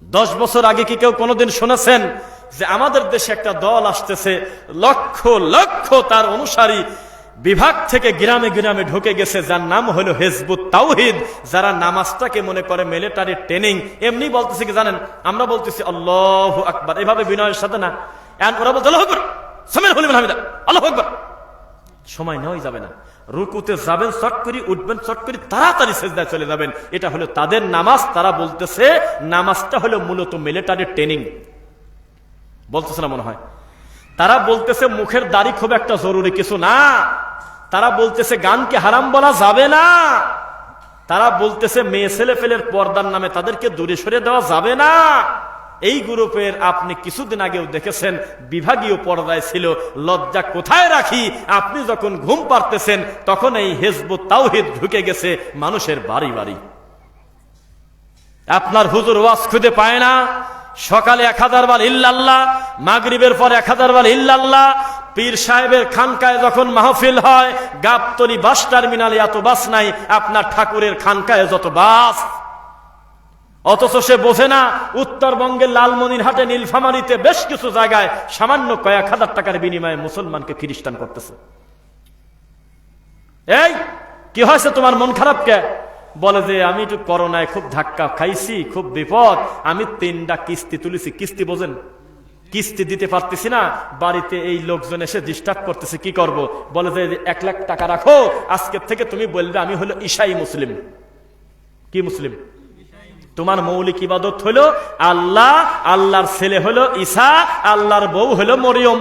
10 বছর আগে কি কেউ কোনোদিন শুনেছেন যে আমাদের দেশে একটা দল আসতেছে, লক্ষ লক্ষ তার অনুসারী বিভাগ থেকে গ্রামে গ্রামে ঢুকে গেছে, যার নাম হলো হিজবুত তাওহীদ, যারা নামাজটাকে মনে করে মিলিটারি ট্রেনিং। এমনি বলতেছে কি জানেন, আমরা বলতেছি আল্লাহু আকবার, এভাবে বিনয়ের সাথে না, ওরা বলতে আল্লাহু আকবার, সামিআ লিমান হামিদা, আল্লাহু আকবার। সময় নেওয়াই যাবে না, রুকুতে যাবেন চট করে, উঠবেন চট করে, তাড়াতাড়ি সিজদায় চলে যাবেন। এটা হলো তাদের নামাজ। তারা বলতেছে নামাজটা হলো মূলত মিলিটারি ট্রেনিং, বলতেছে না মনে হয়। তারা বলতেছে মুখের দাড়ি খুব একটা জরুরি কিছু না। তারা বলতেছে গানকে হারাম বলা যাবে না। তারা বলতেছে মেয়ে ছেলে ফেলের পর্দার নামে তাদেরকে দূরে সরে দেওয়া যাবে না। এই গ্রুপের আপনি কিছুদিন আগেও দেখেছেন বিভাগীয় পর্দায় ছিল, লজ্জা কোথায় রাখি। আপনি যখন ঘুম পাড়তেছেন তখন এই হিজবুত তাওহীদ ঢুকে গেছে মানুষের বাড়ি বাড়ি। আপনার হুজুর ওয়াজ খুঁজে পায় না, সকালে 1000 বার ইল্লাল্লাহ, মাগরিবের পর 1000 বার ইল্লাল্লাহ। পীর সাহেবের খানকায় যখন মাহফিল হয়, গাবতলী বাস টার্মিনালে এত বাস নাই, আপনার ঠাকুরের খানকায় যত বাস। অথচ সে বোঝে না উত্তরবঙ্গের লালমনিরহাটে, নীলফামারীতে বেশ কিছু জায়গায় সামান্য কয়েক হাজার টাকার বিনিময়ে মুসলমানকে খ্রিস্টান করতেছে। এই কি হয়েছে, তোমার মন খারাপ কে? বলে যে আমি একটু করোনায় খুব ধাক্কা খাইছি, খুব বিপদ, আমি 3টা কিস্তি তুলেছি। কিস্তি বোঝেন? কিস্তি দিতে পারতেছি না, বাড়িতে এই লোকজন এসে ডিস্টার্ব করতেছে, কি করব? বলে যে 1 লাখ টাকা রাখো, আজকের থেকে তুমি বলবে আমি হলো ঈসাই মুসলিম। কি মুসলিম? তোমার মৌলিক ইবাদত হলো আল্লাহ, আল্লাহর ছেলে হলো ঈসা, আল্লাহর বউ হলো মরিয়ম।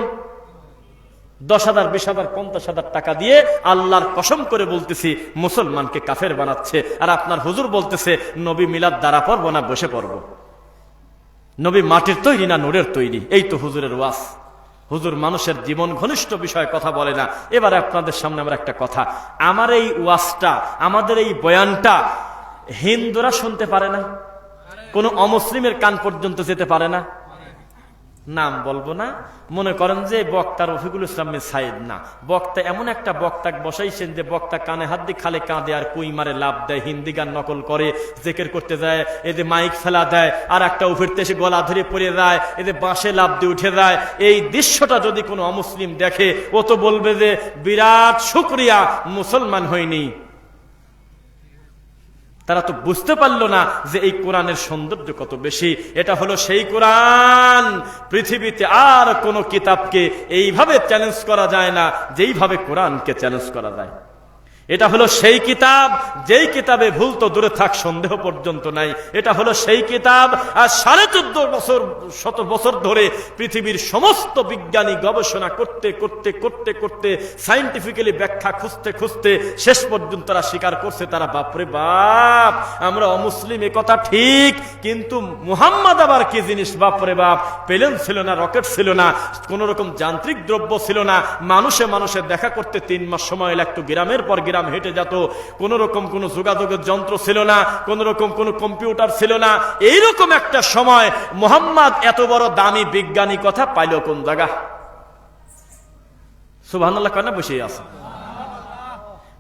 10,000, 20,000, 50,000 টাকা দিয়ে আল্লাহর কসম করে বলতেছি মুসলমানকে কাফের বানাচ্ছে। আর আপনার হুজুর বলতেছে নবী মিলাদ দ্বারা পড়বো না বসে পড়বো, নবী মাটির তৈরি না নূরের তৈরি। এই তো হুজুরের ওয়াজ। হুজুর মানুষের জীবন ঘনিষ্ঠ বিষয়ে কথা বলে না। এবারে আপনাদের সামনে আমার একটা কথা, আমার এই ওয়াজটা, আমাদের এই বয়ানটা হিন্দুরা শুনতে পারে না, কোন অমুসলিমের কান পর্যন্ত যেতে পারে না। নাম বলবো না, মনে করেন যে বক্তা রফিকুল ইসলাম সাইদ না, বক্তা এমন একটা বক্তা বসাইছেন যে বক্তা কানে হাত দিয়ে খালে কাঁদে আর কুই মারে লাভ দেয়, হিন্দি গান নকল করে, জেকের করতে যায়, এই যে মাইক ফেলা দেয়, আর একটা উফিরতে এসে গলা ধরে পড়ে যায়, এই যে বাঁশে লাভ দিয়ে উঠে যায়। এই দৃশ্যটা যদি কোনো অমুসলিম দেখে, ও তো বলবে যে বিরাট শুকরিয়া মুসলমান হয়নি। তারা তো বুঝতে পারলো না যে এই কোরআনের সৌন্দর্য কত বেশি। এটা হলো সেই কোরআন, পৃথিবীতে আর কোন কিতাবকে এইভাবে চ্যালেঞ্জ করা যায় না যেইভাবে কোরআনকে চ্যালেঞ্জ করা যায়। এটা হলো সেই কিতাব, যেই কিতাবে ভুল তো দূরে থাক, সন্দেহ পর্যন্ত নাই। এটা হলো সেই কিতাব, আর 1450 বছর ধরে পৃথিবীর সমস্ত বিজ্ঞানী গবেষণা করতে করতে করতে করতে সায়েন্টিফিক্যালি ব্যাখ্যা খুঁজতে খুঁজতে শেষ পর্যন্ত তারা স্বীকার করছে, তারা বাপরে বাপ আমরা অমুসলিম, এ কথা ঠিক, কিন্তু মুহাম্মদ আবার কি জিনিস বাপরে বাপ। প্লেন ছিল না, রকেট ছিল না, কোন রকম যান্ত্রিক দ্রব্য ছিল না, মানুষে মানুষে দেখা করতে 3 মাস সময় লাগতো, গ্রামের পর গ্রাম হেঁটে যেত, কোন রকম কোন যোগাযোগের যন্ত্র ছিল না, কোন রকম কোন কম্পিউটার ছিল না। এইরকম একটা সময় মুহাম্মদ এত বড় দামি বিজ্ঞানী কথা পাইল কোন জায়গা? সুবহানাল্লাহ কেন বসে আছে?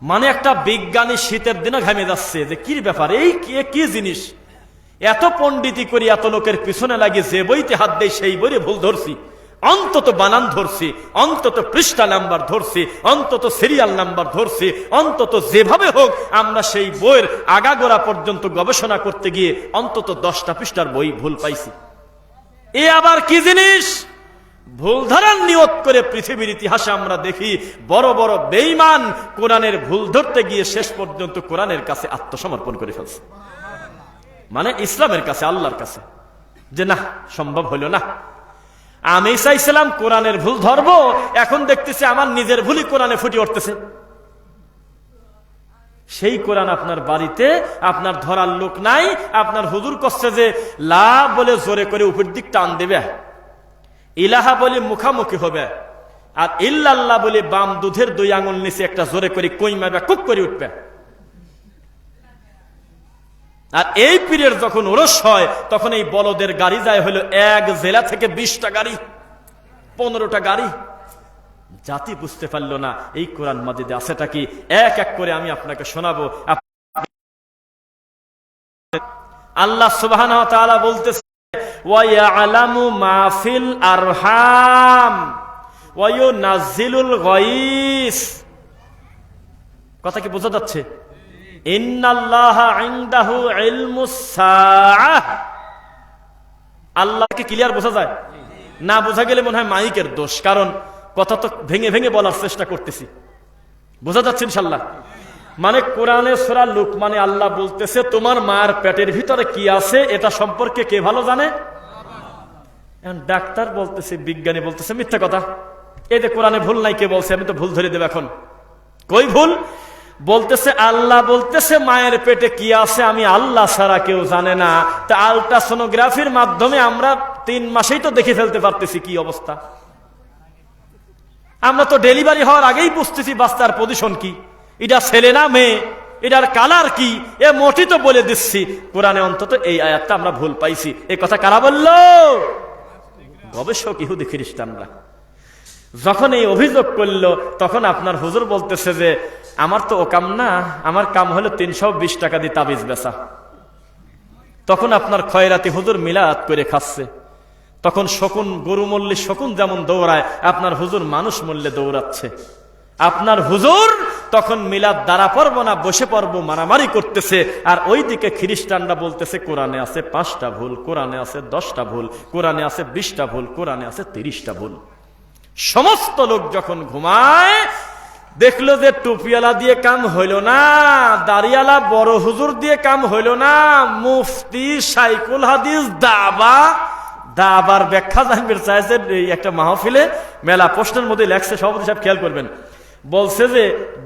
মানে একটা বিজ্ঞানী শীতের দিনে ঘামে যাচ্ছে যে কি ব্যাপার, এই কি জিনিস, এত পণ্ডিতি করি, এত লোকের পিছনে লাগে, যে বইতে হাত দেয় সেই বইয়ে ভুল ধরছি, অন্তত বানান ধরছি, অন্তত পৃষ্ঠা নাম্বার ধরছি, অন্তত সিরিয়াল নাম্বার ধরছি, অন্তত যেভাবে হোক আমরা সেই বইয়ের আগাগোড়া পর্যন্ত গবেষণা করতে গিয়ে অন্তত 10টা পৃষ্ঠার বই ভুল পাইছি। এ আবার কি জিনিস? ভুল ধরার নিয়ত করে পৃথিবীর ইতিহাসে আমরা দেখি বড় বড় বেঈমান কোরআনের ভুল ধরতে গিয়ে শেষ পর্যন্ত কোরআনের কাছে আত্মসমর্পণ করে ফেলছে, মানে ইসলামের কাছে, আল্লাহর কাছে, যে না সম্ভব হইল না। আমি চাইছিলাম কোরআনের ভুল ধরবো, এখন দেখতেছি আমার নিজের ভুলই কোরআনে ফুটে উঠতেছে। সেই কোরআন আপনার বাড়িতে, আপনার ধরার লোক নাই, আপনার হুজুর করছে যে লা বলে জোরে করে উপর দিক টান দেবে, ইলাহা বলে মুখামুখি হবে, আর ইল্লাল্লাহ বলে বাম দুধের 2 আঙুল নিচে একটা জোরে করে কই মারবে, কুক করে উঠবে। আর এই পীরের যখন ওরস হয় তখন এই বলদের গাড়ি যায় হলো এক জেলা থেকে 20টা গাড়ি, 15টা গাড়ি। জাতি বুঝতে পারলো না এই কোরআন মাজিদে আছেটা কি। এক এক করে আমি আপনাকে শোনাবো। আল্লাহ সুবহানাহু ওয়া তাআলা বলতেছে, ওয়া ইয়ালামু মা ফিল আরহাম ওয়া ইউনাজ্জিলুল গায়স। কথা কি বোঝা যাচ্ছে? ইন্নাল্লাহা ইনদাহু ইলমুস সাআহ। আল্লাহকে ক্লিয়ার বোঝা যায় না? বোঝা গেলে মনে হয় মাইকের দোষ, কারণ কথা তো ভেঙে ভেঙে বলার চেষ্টা করতেছি। বোঝা যাচ্ছে ইনশাআল্লাহ? মানে কোরআনে সূরা লুকমানে আল্লাহ বলতেছে তোমার মায়ের পেটের ভিতরে কি আছে এটা সম্পর্কে কে ভালো জানে? এখন ডাক্তার বলতেছে, বিজ্ঞানী বলতেছে মিথ্যা কথা, এই যে কোরআনে ভুল নাই, কে বলছে? আমি তো ভুল ধরে দেব এখন। কই ভুল? বলতেছে আল্লাহ বলতেছে মায়ের পেটে কি আছে আমি আল্লাহ ছাড়া কেউ জানে না। তা আলট্রাসোনোগ্রাফির মাধ্যমে আমরা 3 মাসেই তো দেখে ফেলতে পারতেছি কি অবস্থা। আমরা তো ডেলিভারি হওয়ার আগেই বুঝতেছি বাচ্চার পজিশন কি, এটা ছেলে না মেয়ে, এটার কালার কি, এ মোটি তো বলে দিচ্ছি। কোরআনে অন্তত এই আয়াতটা আমরা ভুল পাইছি। এই কথা কারা বলল? গবেষক ইহুদি খ্রিস্টানরা। যখন এই অভিযোগ করলো তখন আপনার হুজুর বলতেছে যে আমার তো ও কাম না, আমার কাম হলো 320 টাকা দিয়ে তাবিজ বেচা। তখন আপনার খয়রাতি হুজুর মিলাদ করে খাচ্ছে। তখন শকুন, গরু মল্লে শকুন যেমন দৌড়ায়, আপনার হুজুর মানুষ মল্লে দৌড়াচ্ছে। আপনার হুজুর তখন মিলাদ দ্বারা পড়ব না, বসে পড়ব মারামারি করতেছে। আর ওইদিকে খ্রিস্টানরা বলতেছে কোরআনে আছে 5টা ভুল, কোরআনে আছে 10টা ভুল, কোরআনে আছে 20টা ভুল, কোরআনে আছে 30টা ভুল। সমস্ত লোক যখন ঘুমায় দেখলো যে টুপিওয়ালা দিয়ে কাম হইল না, দাড়িওয়ালা বড় হুজুর দিয়ে কাম হইল না, মুফতি শাইখুল হাদিস দাবার ব্যাখ্যা জানবে চাইছে একটা মাহফিলে, মেলা প্রশ্নের মধ্যে লেখছে, সভাপতি সাহেব খেয়াল করবেন, বলছে যে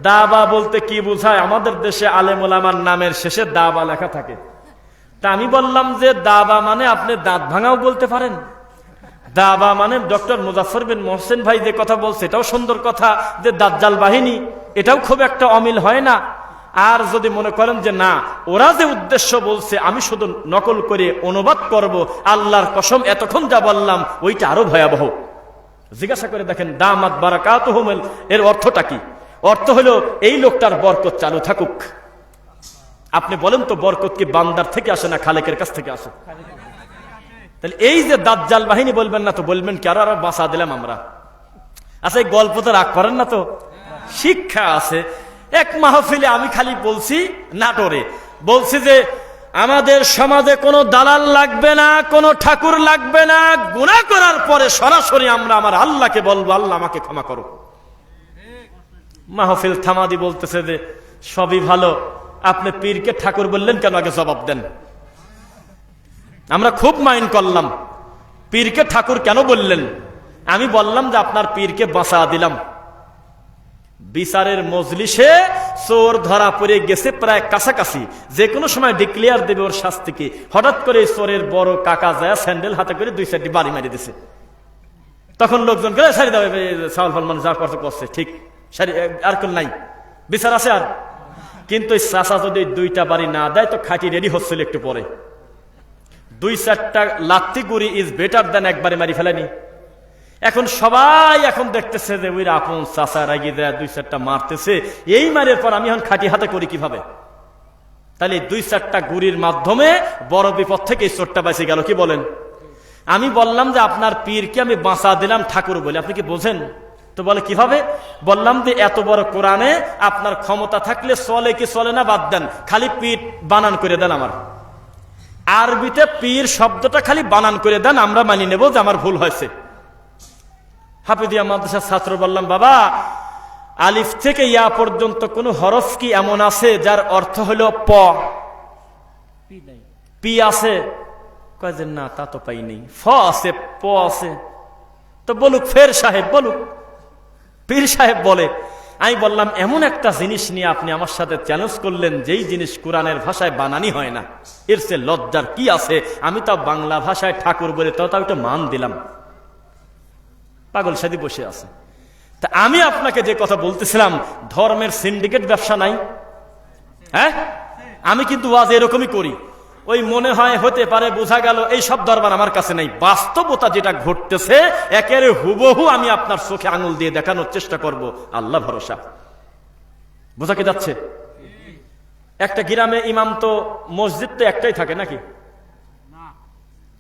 দাবা বলতে কি বোঝায়? আমাদের দেশে আলেম ওলামার নামের শেষে দাবা লেখা থাকে। তা আমি বললাম যে দাবা মানে আপনি দাঁত ভাঙাও বলতে পারেন, দাবা মানে ডক্টর মুজাফফর বিন মোহসেন ভাই যে কথা বলছে এটাও সুন্দর কথা, যে দাজ্জাল বাহিনী, এটাও খুব একটা অমিল হয় না। আর যদি মনে করেন যে না, ওরা যে উদ্দেশ্য বলছে আমি শুধু নকল করে অনুবাদ করব, আল্লাহর কসম এতক্ষণ যা বললাম ওইটা আরো ভয়াবহ। জিজ্ঞাসা করে দেখেন দামাত বারাকাতুহুম এর অর্থটা কি? অর্থ হলো এই লোকটার বরকত চালু থাকুক। আপনি বলেন তো বরকত কি বান্দার থেকে আসে না খালেকের কাছ থেকে আসে? তাহলে এই যে দাজ্জাল বাহিনী বলবেন না তো বলবেন কি? আরো বাঁচা দিলাম আমরা। আচ্ছা এই গল্প তো রাগ করেন না তো, শিক্ষা আছে। এক মাহফিলে আমি খালি বলছি নাটোরে, বলছি যে আমাদের সমাজে কোনো দালাল লাগবে না, কোনো ঠাকুর লাগবে না। গুনাহ করার পরে সরাসরি আমরা আমার আল্লাহকে বলবো, আল্লাহ আমাকে ক্ষমা করো। মাহফিল থামাদি বলতেছে যে সবই ভালো, আপনি পীরকে ঠাকুর বললেন কেন, আগে জবাব দেন। আমরা খুব মাইন্ড করলাম, পীরকে ঠাকুর কেন বললেন? আমি বললাম যে আপনার পীরকে বাঁচা দিলাম। বিচারের মজলিসে চোর ধরা পড়ে গেছে প্রায় কাছাকাছি, যে কোনো সময় ডিক্লেয়ার দেবে ওর শাস্তিকে। হঠাৎ করে চোরের বড় কাকা যায় স্যান্ডেল হাতে করে 2-4টি বাড়ি মারি দিছে। তখন লোকজন সারি দেবে, সাউল ফলমান যা করছে করছে ঠিক, সারি আর কোন নাই, বিচার আছে আর। কিন্তু চাষা যদি 2টা বাড়ি না দেয় তো খাঁটি রেডি হচ্ছিল একটু পরে। 2-4টা লাত্তি গুড়ি ইজ বেটার দেন একবারে মারি ফেলেনি। এখন সবাই এখন দেখতেছে যে ওই আপন চাষা রাগি দেয় 2-4টা মারতেছে, এই মারের পর আমি এখন খাঁটি হাতে করি কিভাবে? তাহলে 2-4টা গুড়ির মাধ্যমে বড় বিপদ থেকে এই চোরটা বেঁচে গেল। কি বলেন? আমি বললাম যে আপনার পীরকে আমি বাঁচা দিলাম ঠাকুর বলে, আপনি কি বোঝেন? তো বলে কিভাবে? বললাম যে এত বড় কোরআনে আপনার ক্ষমতা থাকলে চলে কি চলে না বাদ দেন, খালি পীর বানান করে দেন। আমার আরবিতে পীর শব্দটা খালি বানান করে দেন, আমরা মানি নেব যে আমার ভুল হয়েছে। হাফিজিয়া মাদ্রাসার ছাত্র বললাম, বাবা আলিফ থেকে ইয়া পর্যন্ত কোন হরফ কি এমন আছে যার অর্থ হলো প? পি আছে? কয় যে না, তা তো পাই নেই। ফ আছে, প আছে, তো বলুক ফের সাহেব বলুক। পীর সাহেব বলে। আমি বললাম এমন একটা জিনিস নিয়ে আপনি আমার সাথে চ্যালেঞ্জ করলেন যেই জিনিস কোরআনের ভাষায় বানানি হয় না, এর চেয়ে লজ্জার কি আছে? আমি তো বাংলা ভাষায় ঠাকুর বলে তাও একটু মান দিলাম। পাগল সাদি বসে আছে। তা আমি আপনাকে যে কথা বলতেছিলাম, ধর্মের সিন্ডিকেট ব্যবসা নাই? হ্যাঁ, আমি কিন্তু আজ এরকমই করি। ওই মনে হয় হতে পারে, বোঝা গেল, এই সব দরবার আমার কাছে নাই। বাস্তবতা যেটা ঘটতেছে একেবারে হুবহু আমি আপনার চোখে আঙুল দিয়ে দেখানোর চেষ্টা করব, আল্লাহ ভরসা। বোঝা কি যাচ্ছে? একটা গ্রামে ইমাম তো মসজিদ তো একটাই থাকে নাকি?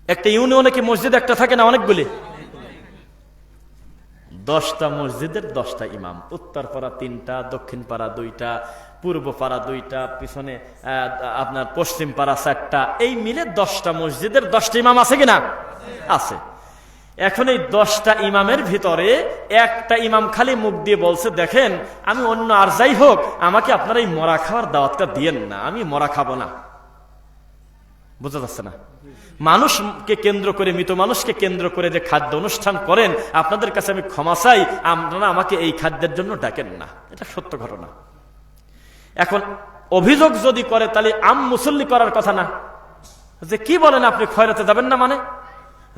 একটা ইউনিয়নে কি মসজিদ একটা থাকে না অনেকগুলি? 10টা মসজিদের 10টা ইমাম, উত্তর পাড়া 3টা, দক্ষিণ পাড়া 2টা, পূর্ব পাড়া 2টা, পিছনে আপনার পশ্চিম পাড়া 4টা, এই মিলে 10টা মসজিদের 10টা ইমাম আছে কিনা? আছে। এখন এই 10টা ইমামের ভিতরে একটা ইমাম খালি মুখ দিয়ে বলছে, দেখেন আমি অন্য আর যাই হোক, আমাকে আপনারা এই মরা খাওয়ার দাওয়াতটা দিয়েন না, আমি মরা খাবো না। বোঝা যাচ্ছে না? মানুষকে কেন্দ্র করে, মৃত মানুষকে কেন্দ্র করে যে খাদ্য অনুষ্ঠান করেন, আপনাদের কাছে আমি ক্ষমা চাই, আপনারা আমাকে এই খাদ্যের জন্য ডাকেন না। এটা সত্য ঘটনা। এখন অভিযোগ যদি করে তাহলে মুসল্লি করার কথা না। যে কি বলেন আপনি খয়রাতে যাবেন না? মানে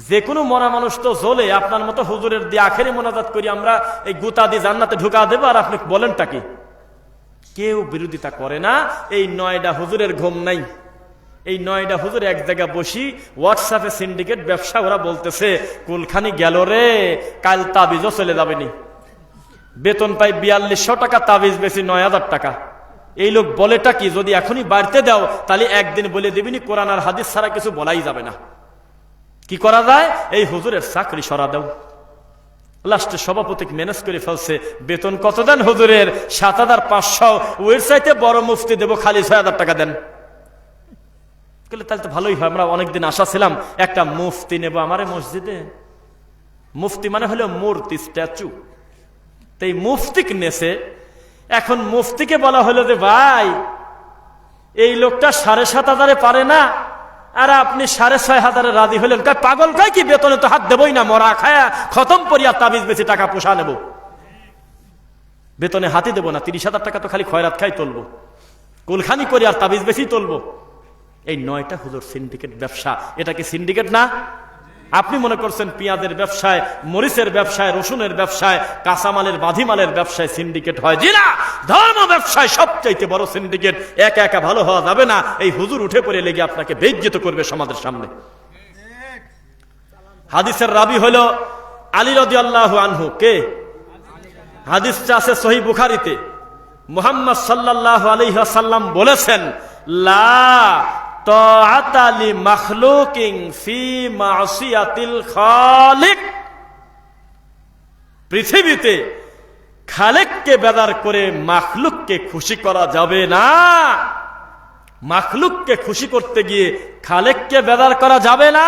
যে কোনো মরা মানুষ তো জ্বলে, আপনার মতো হুজুরের দিয়ে আখেরি মোনাজাত করি আমরা এই গুতা দিয়ে জান্নাতে ঢুকা দেবো, আর আপনি বলেনটা কি? কেউ বিরোধিতা করে না। এই 9টা হুজুরের ঘুম নাই। এই 9টা হুজুর এক জায়গায় বসি, হোয়াটসঅ্যাপে সিন্ডিকেট ব্যবসা, ওরা বলতেছে কুলখানি গেল রে, কাল তাবিজও চলে যাবেনি। বেতন পাই 4200 টাকা, তাবিজ বেশি 9000 টাকা। এই লোক বলেটা কি? যদি এখনই বাড়তে দাও তাহলে একদিন বলে দেবিনি কোরআন আর হাদিস ছাড়া কিছু বলাই যাবে না। কি করা যায়? এই হুজুরের চাকরি সরা দাও। লাস্টে সভাপতি ম্যানেজ করে ফেলছে, বেতন কত দেন হুজুরের? 7500। ওর চাইতে বড় মুফতি দেবো, খালি 6000 টাকা দেন। তাহলে তো ভালোই হয়। আমরা অনেকদিন আশা ছিলাম একটা মুফতি নেব আমার মসজিদে। মুফতি মানে হলো মূর্তি, স্ট্যাচু। তাই মুফতিক নেছে। এখন মুফতিকে বলা হলো যে ভাই এই লোকটা 7500 পারে না, আর আপনি 6500 রাজি হলেন। পাগল কয় কি? বেতনে তো হাত দেবই না, মরা খায়া খতম করিয়া তাবিজ বেশি টাকা পোষা নেব, বেতনে হাতি দেবো না। 30,000 টাকা তো খালি খয়রাত খাই তুলবো, কুলখানি করি আর তাবিজ বেশি তুলবো। এই 9টা হুজুর সিন্ডিকেট ব্যবসা। এটা কি সিন্ডিকেট না? আপনি মনে করছেন পেঁয়াজের ব্যবসায়, মরিচের ব্যবসায়, রসুনের ব্যবসায়, কাঁচামালের, বাঁধিমালের ব্যবসায় সিন্ডিকেট হয়? জি না, ধর্ম ব্যবসায় সবচাইতে বড় সিন্ডিকেট। একা একা ভালো হওয়া যাবে না। এই হুজুর উঠে পড়ে লেগে আপনাকে বেইজ্জত করবে সমাজের সামনে। হাদিসের রাবি হলো আলী রাদিয়াল্লাহু আনহু। কে? হাদিসটা আছে সহিহ বুখারীতে। মুহাম্মদ সাল্লাল্লাহু আলাইহি ওয়াসাল্লাম বলেছেন, লা তাআতা লি মাখলুকিন ফি মাসিয়াতিল খালিক। পৃথিবীতে খালেককে বেদার করে মাখলুককে খুশি করা যাবে না। মাখলুককে খুশি করতে গিয়ে খালেককে বেদার করা যাবে না।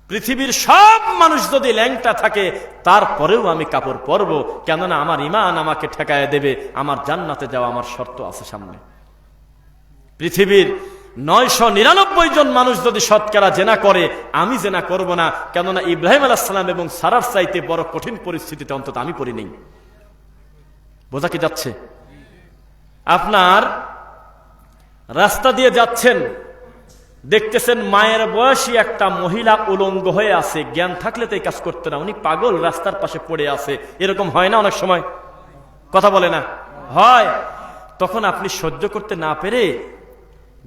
পৃথিবীর সব মানুষ যদি ল্যাংটা থাকে তারপরেও আমি কাপড় পরবো, কেননা আমার ঈমান আমাকে ঠেকায় দেবে, আমার জান্নাতে যাওয়া আমার শর্ত আছে সামনে। পৃথিবীর 999 জন মানুষ যদি শতকরা জেনা করে, আমি জেনা করব না, কেননা ইব্রাহিম আলাইহিস সালাম এবং সারার চাইতে বড় কঠিন পরিস্থিতিতে অন্তত আমি পড়ি নেই। বোঝা কি যাচ্ছে? আপনার রাস্তা দিয়ে যাচ্ছেন, দেখতেছেন মায়ের বয়সী একটা মহিলা উলঙ্গ হয়ে আছে, জ্ঞান থাকলে তো এই কাজ করতে না, উনি পাগল রাস্তার পাশে পড়ে আছে, এরকম হয় না অনেক সময়? কথা বলে না? হয়। তখন আপনি সহ্য করতে না পেরে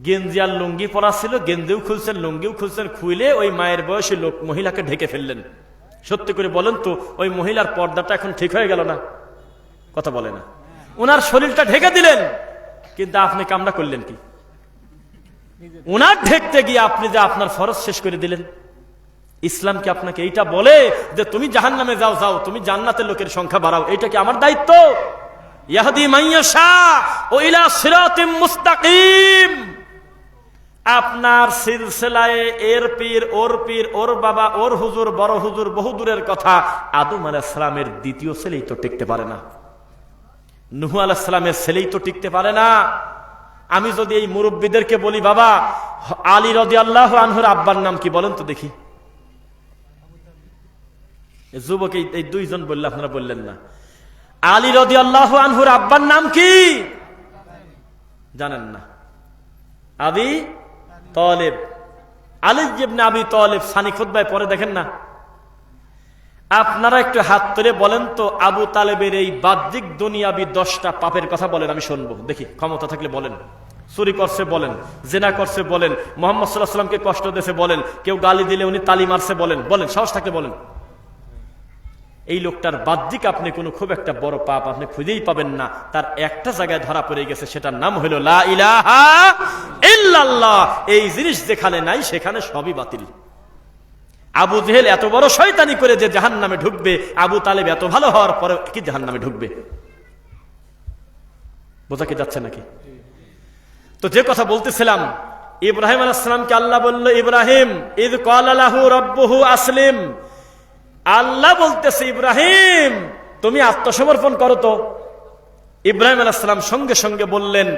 গেঞ্জি আর লুঙ্গি পরা ছিল, গেঞ্জিও খুলছেন লুঙ্গিও খুলছেন, খুইলে ওই মায়ের বয়সী লোক মহিলাকে ঢেকে ফেললেন। সত্যি করে বলেন তো, ওই মহিলার পর্দাটা এখন ঠিক হয়ে গেল না? কথা বলে না? ওনার শরীরটা ঢেকে দিলেন, কিন্তু আপনি কামনা করলেন কি? ওনার ঢেকতে গিয়ে আপনি যে আপনার ফরজ শেষ করে দিলেন। ইসলাম কি আপনাকে এইটা বলে যে তুমি জাহান্নামে যাও, যাও তুমি জান্নাতের লোকের সংখ্যা বাড়াও, এইটা কি আমার দায়িত্ব? ইয়াহদি মাইয়াশা ও ইলা সিরাতিম মুস্তাকিম। আপনার সিলসিলায় এর পীর, ওর পীর, ওর বাবা, ওর হুজুর, বড় হুজুর, বহু দূরের কথা, আদম আলাইহিস সালামের দ্বিতীয় ছেলেই তো টিকতে পারে না, নূহ আলাইহিস সালামের ছেলেই তো টিকতে পারে না। আমি যদি এই মুরব্বীদেরকে বলি, বাবা আলী রাদিয়াল্লাহু আনহুর আব্বার নাম কি বলেন তো দেখি, যুবক এই দুইজন বললে আপনারা বললেন না। আলী রাদিয়াল্লাহু আনহুর আব্বার নাম কি জানেন না? আবি তালেব, আলী ইবনে আবি তালেব। সানি খুতবায় পরে দেখেন না? আপনারা একটু হাত তুলে বলেন তো, আবু তালেবের এই বাহ্যিক দুনিয়াবি 10টা পাপের কথা বলেন, আমি শুনবো দেখি, ক্ষমতা থাকলে বলেন। চুরি করছে বলেন, জেনা করছে বলেন, মুহাম্মদ সাল্লাল্লাহু আলাইহি ওয়াসাল্লামকে কষ্ট দিয়েছে বলেন, কেউ গালি দিলে উনি তালি মারছে বলেন, বলেন, সাহস থাকলে বলেন। এই লোকটার বাহ্যিক আপনি কোনো খুব একটা বড় পাপ আপনি খুঁজেই পাবেন না, তার একটা জায়গায় ধরা পড়ে গেছে, সেটার নাম হলো লা ইলাহা ইল্লাল্লাহ। এই জিনিস যেখানে নাই সেখানে সবই বাতিল। আবু জেহেল এত বড় শয়তানি করে যে জাহান্নামে ঢুকবে, আবু তালেব এত ভালো হওয়ার পরে কি জাহান্নামে ঢুকবে? বোঝা কি যাচ্ছে নাকি? তো যে কথা বলতেছিলাম, ইব্রাহিম আলাইহিস সালামকে আল্লাহ বলল, ইব্রাহিম ইয ক্বালা লাহু রাব্বুহু আসলিম। আল্লাহ বলতেছে, ইব্রাহিম তুমি আত্মসমর্পণ করো তো। ইব্রাহিম আলাইহিস সালাম সঙ্গে সঙ্গে বললেন,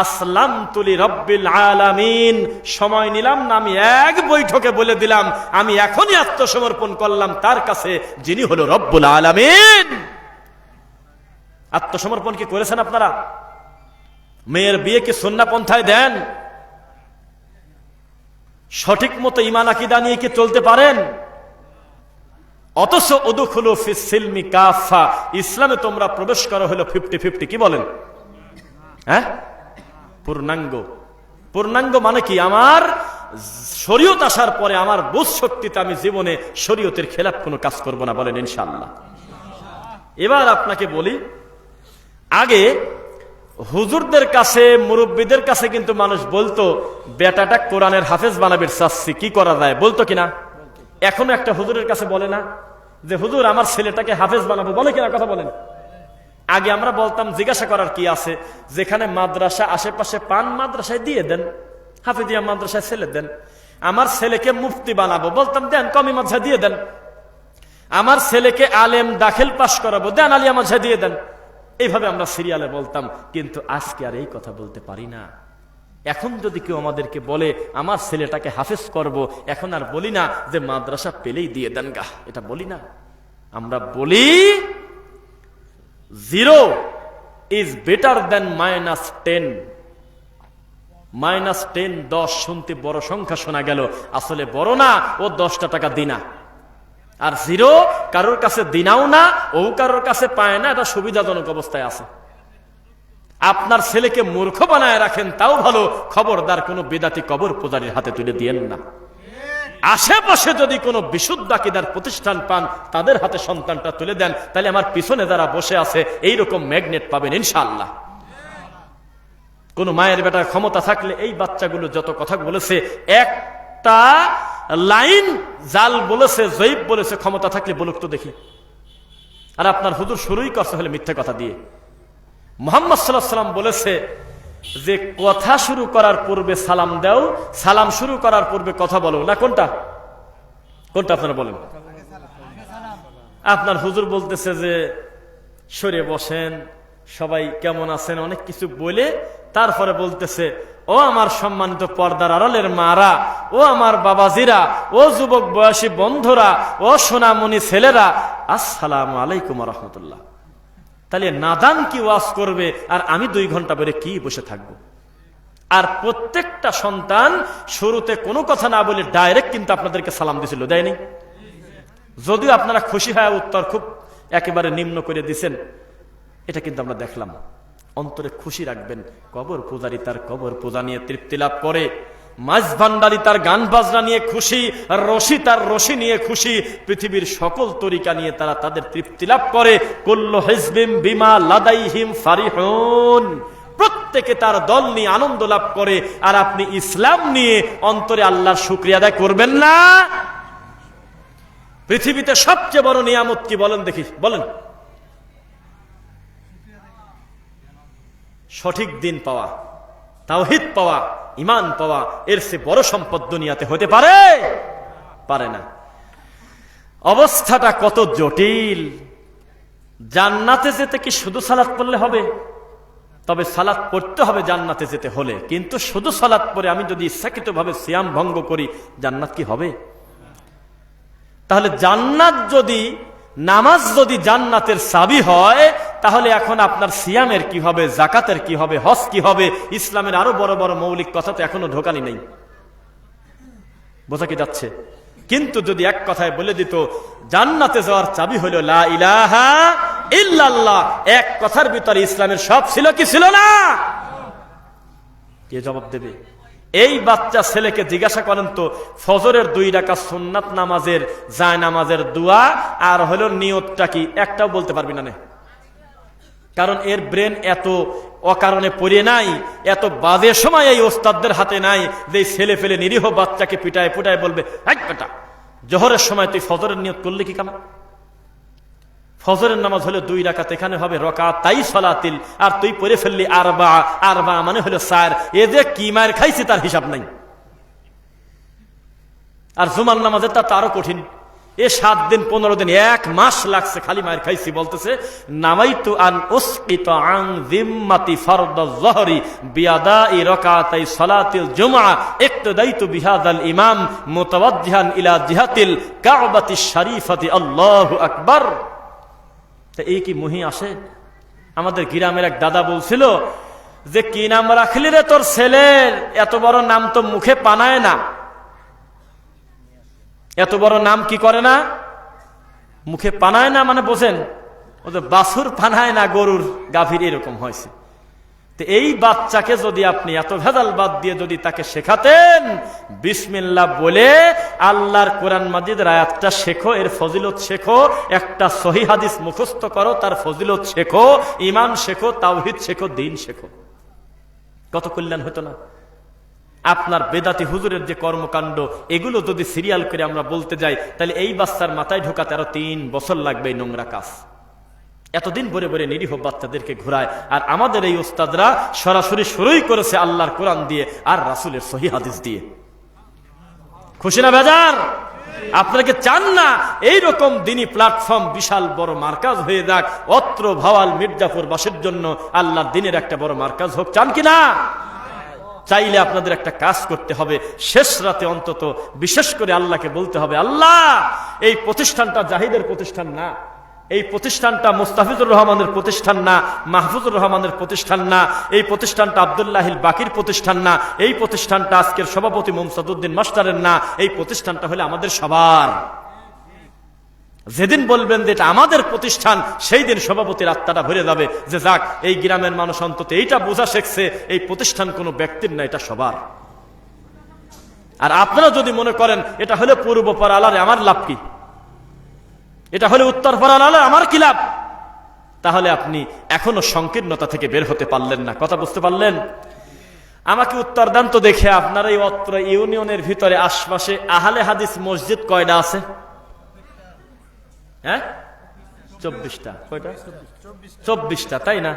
আসলামতু লিরাব্বিল আলামিন। সময় নিলাম না, আমি এক বৈঠকে বলে দিলাম, আমি এখনই আত্মসমর্পণ করলাম তার কাছে যিনি হলো রব্বুল আলামিন। আত্মসমর্পণ কি করেছেন আপনারা? মেয়ের বিয়ে কি সুন্নাহ পন্থায় দেন? সঠিক মতো ঈমান আকীদা নিয়ে কি চলতে পারেন? অথচ উদখুলু ফিস সিলমি কাফা, ইসলামে তোমরা প্রবেশ করো হলো 50-50। কি বলেন? হ্যাঁ, পূর্ণাঙ্গ। পূর্ণাঙ্গ মানে কি? আমার শরীয়ত আসার পরে আমার বুঝ শক্তিতে আমি জীবনে শরীয়তের খেলাফ কোনো কাজ করব না, বলেন ইনশাআল্লাহ। এবার আপনাকে বলি, আগে হুজুরদের কাছে, মুরব্বীদের কাছে কিন্তু মানুষ বলতো, বেটাটা কোরআনের হাফেজ বানাবে চাচ্ছি, কি করা যায়, বলতো কিনা? এখনো একটা হুজুরের কাছে বলে না যে হুজুর আমার ছেলেটাকে হাফেজ বানাবো, বলে কিনা? কথা বলেন। আগে আমরা বলতাম জিজ্ঞাসা করার কি আছে, যেখানে মাদ্রাসা আশেপাশে পান মাদ্রাসায় দিয়ে দেন, হাফিজিয়া মাদ্রাসায় ছেলে দেন। আমার ছেলেকে মুফতি বানাবো, বলতাম দেন কমি মাদ্রাসায় দিয়ে দেন। আমার ছেলেকে আলেম দাখিল পাশ করাবো, দেন আলিয়া মাদ্রাসায় দিয়ে দেন। এইভাবে আমরা সিরিয়ালে বলতাম, কিন্তু আজকে আর এই কথা বলতে পারি না। এখন যদি কেউ আমাদেরকে বলে আমার ছেলেটাকে হাফেজ করব, এখন আর বলি না যে মাদ্রাসা পেলেই দিয়ে দেন গা, এটা বলি না। আমরা বলি 0 is better than -10। -10 10 শুনতে বড় সংখ্যা শোনা গেল, আসলে বড় না, ও 10টা টাকা দিনা। আর 0 কারোর কাছে দিনাও না, ও কারোর কাছে পায় না, এটা সুবিধাজনক অবস্থায় আছে। আপনার ছেলেকে মূর্খ বানায় রাখেন তাও ভালো, খবরদার কোনো বিদাতি কবর পূজারীর হাতে তুলে দিয়েন না। আশেপাশে যদি কোনো বিশুদ্ধ আকীদার প্রতিষ্ঠান পান, তাদের হাতে সন্তানটা তুলে দেন, তাহলে আমার পিছনে যারা বসে আছে এইরকম ম্যাগনেট পাবেন ইনশাআল্লাহ। কোন মায়ের বেটার ক্ষমতা থাকলে এই বাচ্চাগুলো যত কথা বলেছে, একটা লাইন জাল বলেছে, জয়ীব বলেছে, ক্ষমতা থাকলে বলুক তো দেখি। আর আপনার হুজুর শুরুই করছে হলে মিথ্যা কথা দিয়ে। মুহাম্মদ সাল্লাল্লাহু আলাইহি ওয়াসাল্লাম বলেছে, যে কথা শুরু করার পূর্বে সালাম দাও, সালাম শুরু করার পূর্বে কথা বলো, না কোনটা কোনটা আপনারা বলেন? আপনার হুজুর বলতেছে যে সরে বসেন, সবাই কেমন আছেন, অনেক কিছু বলে তারপরে বলতেছে, ও আমার সম্মানিত পর্দার আড়ালের মারা, ও আমার বাবাজিরা, ও যুবক বয়সী বন্ধুরা, ও সোনামণি ছেলেরা, আসসালামু আলাইকুম রহমতুল্লাহ। তাহলে নাদান কি ওয়াজ করবে আর আমি 2 ঘন্টা পরে কি বসে থাকবো? আর প্রত্যেকটা সন্তান শুরুতে কোনো কথা না বলে ডাইরেক্ট কিন্তু আপনাদেরকে সালাম দিছিল, দেয়নি? যদিও আপনারা খুশি হয় উত্তর খুব একেবারে নিম্ন করে দিছেন, এটা কিন্তু আমরা দেখলাম। অন্তরে খুশি রাখবেন, কবর পূজারী তার কবর পূজা নিয়ে তৃপ্তি লাভ করে, মাছ ভান্ডারী তার গান বাজনা নিয়ে খুশি, রশি তার রশি নিয়ে খুশি, পৃথিবীর সকল তরিকা নিয়ে তারা তাদের তৃপ্তি লাভ করে। কুল্লু হিজবিম বিমা লাদাইহিম ফারিহুন, প্রত্যেকে তার দল নিয়ে আনন্দ লাভ করে। আর আপনি ইসলাম নিয়ে অন্তরে আল্লাহর শুকরিয়া আদায় করবেন না? পৃথিবীতে সবচেয়ে বড় নিয়ামত কি বলেন দেখি, বলেন? সঠিক দিন পাওয়া, তাওহীদ পাওয়া, ঈমান পাওয়া, এর চেয়ে বড় সম্পদ দুনিয়াতে হতে পারে? পারে না। অবস্থাটা কত জটিল। জান্নাতে যেতে কি শুধু সালাত পড়লে হবে? তবে সালাত পড়তে হবে জান্নাতে যেতে হলে, কিন্তু শুধু সালাত পড়ে আমি যদি ইচ্ছাকৃতভাবে সিয়াম ভঙ্গ করি, জান্নাত কি হবে? তাহলে জান্নাত যদি, নামাজ যদি জান্নাতের চাবি হয়, তাহলে এখন আপনার সিয়ামের কি হবে, জাকাতের কি হবে, হজ কি হবে, ইসলামের আরো বড় বড় মৌলিক কথা তো এখনো ঢোকানি নেই। বোঝা কি যাচ্ছে? কিন্তু যদি এক কথায় বলে দিত জান্নাতে যাওয়ার চাবি হলো লা ইলাহা ইল্লাল্লাহ, এক কথার ভিতরে ইসলামের সব ছিল কি ছিল না? কে জবাব দেবে? এই বাচ্চা ছেলেকে জিজ্ঞাসা করেন তো, ফজরের 2 রাকাত সুন্নাত নামাজের যায় নামাজের দোয়া আর হলো নিয়তটা কি, একটাও বলতে পারবি না। কারণ এর ব্রেন এত অকারণে পড়ে নাই, এত বাজে সময় এই ওস্তাদদের হাতে নাই যে ছেলে ফেলে নিরীহ বাচ্চাকে পিটায় পুটায় বলবে, এই বেটা জোহরের সময় তুই ফজরের নিয়ত করলি কি কাম? ফজরের নামাজ হলো 2 রাকাত, এখানে হবে রাকাতাই সালাতিল, আর তুই পড়ে ফেললি আরবা, আরবা মানে হলো 4। এ যে কি মার খাইছে তার হিসাব নাই। আর জুমার নামাজের তা আরো কঠিন, এ 7 দিন 15 দিন 1 মাস লাগছে খালি মায়ের খাইছি। বলতেছে নামাইতু আন উসকিতা আন যিম্মাতি ফারদাজ যহরি বিয়াদাই রাকাতাই সালাতিল জুমআ ইক্তাদাইতু বিহাদাল ইমাম মুতাওয়াজ্জিহান ইলা জিহাতিল কাবাতিশ শরীফাতি আল্লাহু আকবার। তা এই কি মুহি আসে? আমাদের গ্রামের এক দাদা বলছিল যে কি নাম রাখলি রে তোর ছেলের, এত বড় নাম তো মুখে পানায় না। এত বড় নাম কি করে না, মুখে পানায় না, মানে বোঝেন, ও যে বাছুর পানায় না গরুর গাভীর, এরকম হয়েছে। তো এই বাচ্চাকে যদি আপনি এত ভেজাল বাদ দিয়ে যদি তাকে শেখাতেন বিসমিল্লাহ বলে আল্লাহর কোরআন মাজিদের আয়াতটা শেখো, এর ফজিলত শেখো, একটা সহিহ হাদিস মুখস্থ করো, তার ফজিলত শেখো, ঈমান শেখো, তাওহীদ শেখো, দ্বীন শেখো, কত কল্যাণ হতো না? আপনার বেদাতি হুজুরের যে কর্মকাণ্ড, এগুলো যদি সিরিয়াল করে আমরা বলতে যাই, তাহলে এই বাচ্চার মাথায় ঢোকাতে আরো 3 বছর লাগবে এই নোংরা কাজ। এতদিন ভরে ভরে নিরীহ বাচ্চাদেরকে ঘুরায়, আর আমাদের এই ওস্তাদরা সরাসরি শুরুই করেছে আল্লাহর কোরআন দিয়ে আর রাসূলের সহিহ হাদিস দিয়ে। খুশি না বেজার? আপনাকে চান না এইরকম দিনই প্ল্যাটফর্ম বিশাল বড় মার্কাজ হয়ে যাক, অত্র ভাওয়াল মির্জাপুর বাসীর জন্য আল্লাহর দিনের একটা বড় মার্কাজ হোক, চান কিনা? চাইলে আপনাদের একটা কাজ করতে হবে, শেষ রাতে অন্তত বিশেষ করে আল্লাহকে বলতে হবে, আল্লাহ এই প্রতিষ্ঠানটা জাহিদের প্রতিষ্ঠান না, এই প্রতিষ্ঠানটা মুস্তাফিজুর রহমানের প্রতিষ্ঠান না, মাহফুজুর রহমানের প্রতিষ্ঠান না, এই প্রতিষ্ঠানটা আব্দুল্লাহিল বাকির প্রতিষ্ঠান না, এই প্রতিষ্ঠানটা আজকের সভাপতি মুমসাদউদ্দিন মাস্টারের না, এই প্রতিষ্ঠানটা হলে আমাদের সবার। যেদিন বলবেন যে এটা আমাদের প্রতিষ্ঠান, সেই দিন সভাপতির আত্মাটা ভরে যাবে যে যাক, এই গ্রামের মানুষ অন্তত এইটা বোঝা শিখছে এই প্রতিষ্ঠান কোনো ব্যক্তির না, এটা সবার। আর আপনারা যদি মনে করেন এটা হলে পূর্ব পাড়ালারে আমার লাভ কি, এটা হলে উত্তর পাড়ালারে আমার কি লাভ, তাহলে আপনি এখনো সংকীর্ণতা থেকে বের হতে পারলেন না। কথা বুঝতে পারলেন? আমাকে উত্তর দান তো দেখে, আপনার এই অত্র ইউনিয়নের ভিতরে আশপাশে আহলে হাদিস মসজিদ কয়টা আছে? হ্যাঁ, 24টা। কয়টা? 24টা, তাই না?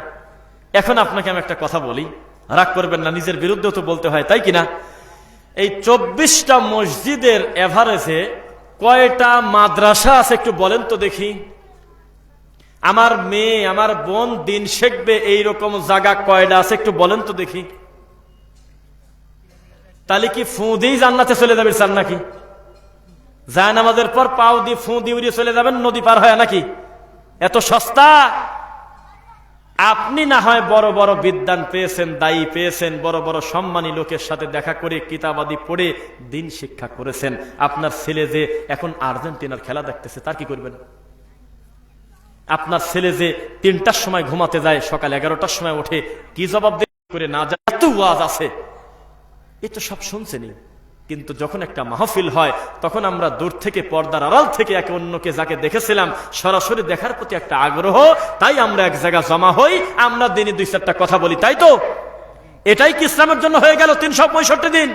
এখন আপনাকে আমি একটা কথা বলি, রাগ করবেন না, নিজের বিরুদ্ধেও তো বলতে হয়, তাই কিনা? এই 24টা মসজিদের এভারেজে কয়টা মাদ্রাসা আছে একটু বলেন তো দেখি। আমার মেয়ে, আমার বোন দিন শিখবে এইরকম জায়গা কয়টা আছে একটু বলেন তো দেখি। তাহলে কি ফু দিয়ে জান্নাতে চলে যাবে চান নাকি? যায় নামাজের পর পাও দিয়ে ফু দিয়ে উড়িয়ে চলে যাবেন নদী পার হয় নাকি? এত সস্তা? আপনি না হয় বড় বড় বিদ্বান পেয়েছেন, দায়ী পেয়েছেন, বড় বড় সম্মানী লোকের সাথে দেখা করে কিতাবাদি পড়ে দিন শিক্ষা করেছেন। আপনার ছেলে যে এখন আর্জেন্টিনার খেলা দেখতেছে, তার কি করবেন? আপনার ছেলে যে 3টার সময় ঘুমাতে যায়, সকাল 11টার সময় ওঠে, কি জবাব করে না যায়? এত ওয়াজ আছে, এ তো সব শুনছেনই। কিন্তু যখন একটা মাহফিল হয় তখন আমরা দূর থেকে, পর্দার আড়াল থেকে একে অন্যকে যাকে দেখেছিলাম সরাসরি দেখার প্রতি একটা আগ্রহ, তাই আমরা এক জায়গা জমা হই, আমরা দিনে 2-4টা কথা বলি, তাই তো? এটাই কি ইসলামের জন্য হয়ে গেল 365 দিন?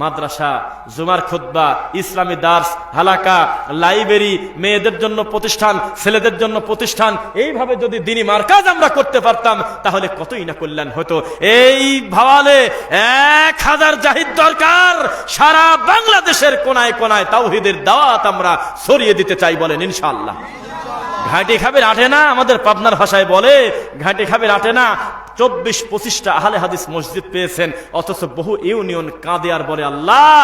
মাদ্রাসা, জুমার খুতবা, ইসলামী দার্স, হালাকা, লাইব্রেরি, মেয়েদের জন্য প্রতিষ্ঠান, ছেলেদের জন্য প্রতিষ্ঠান, এইভাবে যদি দ্বীনি মার্কাজ আমরা করতে পারতাম তাহলে কতই না কল্যাণ হতো। এই ভাওয়ালে 1000 জাহিদ দরকার। সারা বাংলাদেশের কোনায় কোনায় তাওহীদের দাওয়াত আমরা ছড়িয়ে দিতে চাই, বলেন ইনশাআল্লাহ। ঘাটি খাবের আটে না, আমাদের পাবনার ভাষায় বলে ঘাটি খাবের আটে না। 24-25টা আহলে হাদিস মসজিদ পেয়েছেন, অথচ বহু ইউনিয়ন কাঁদে আর বলে আল্লাহ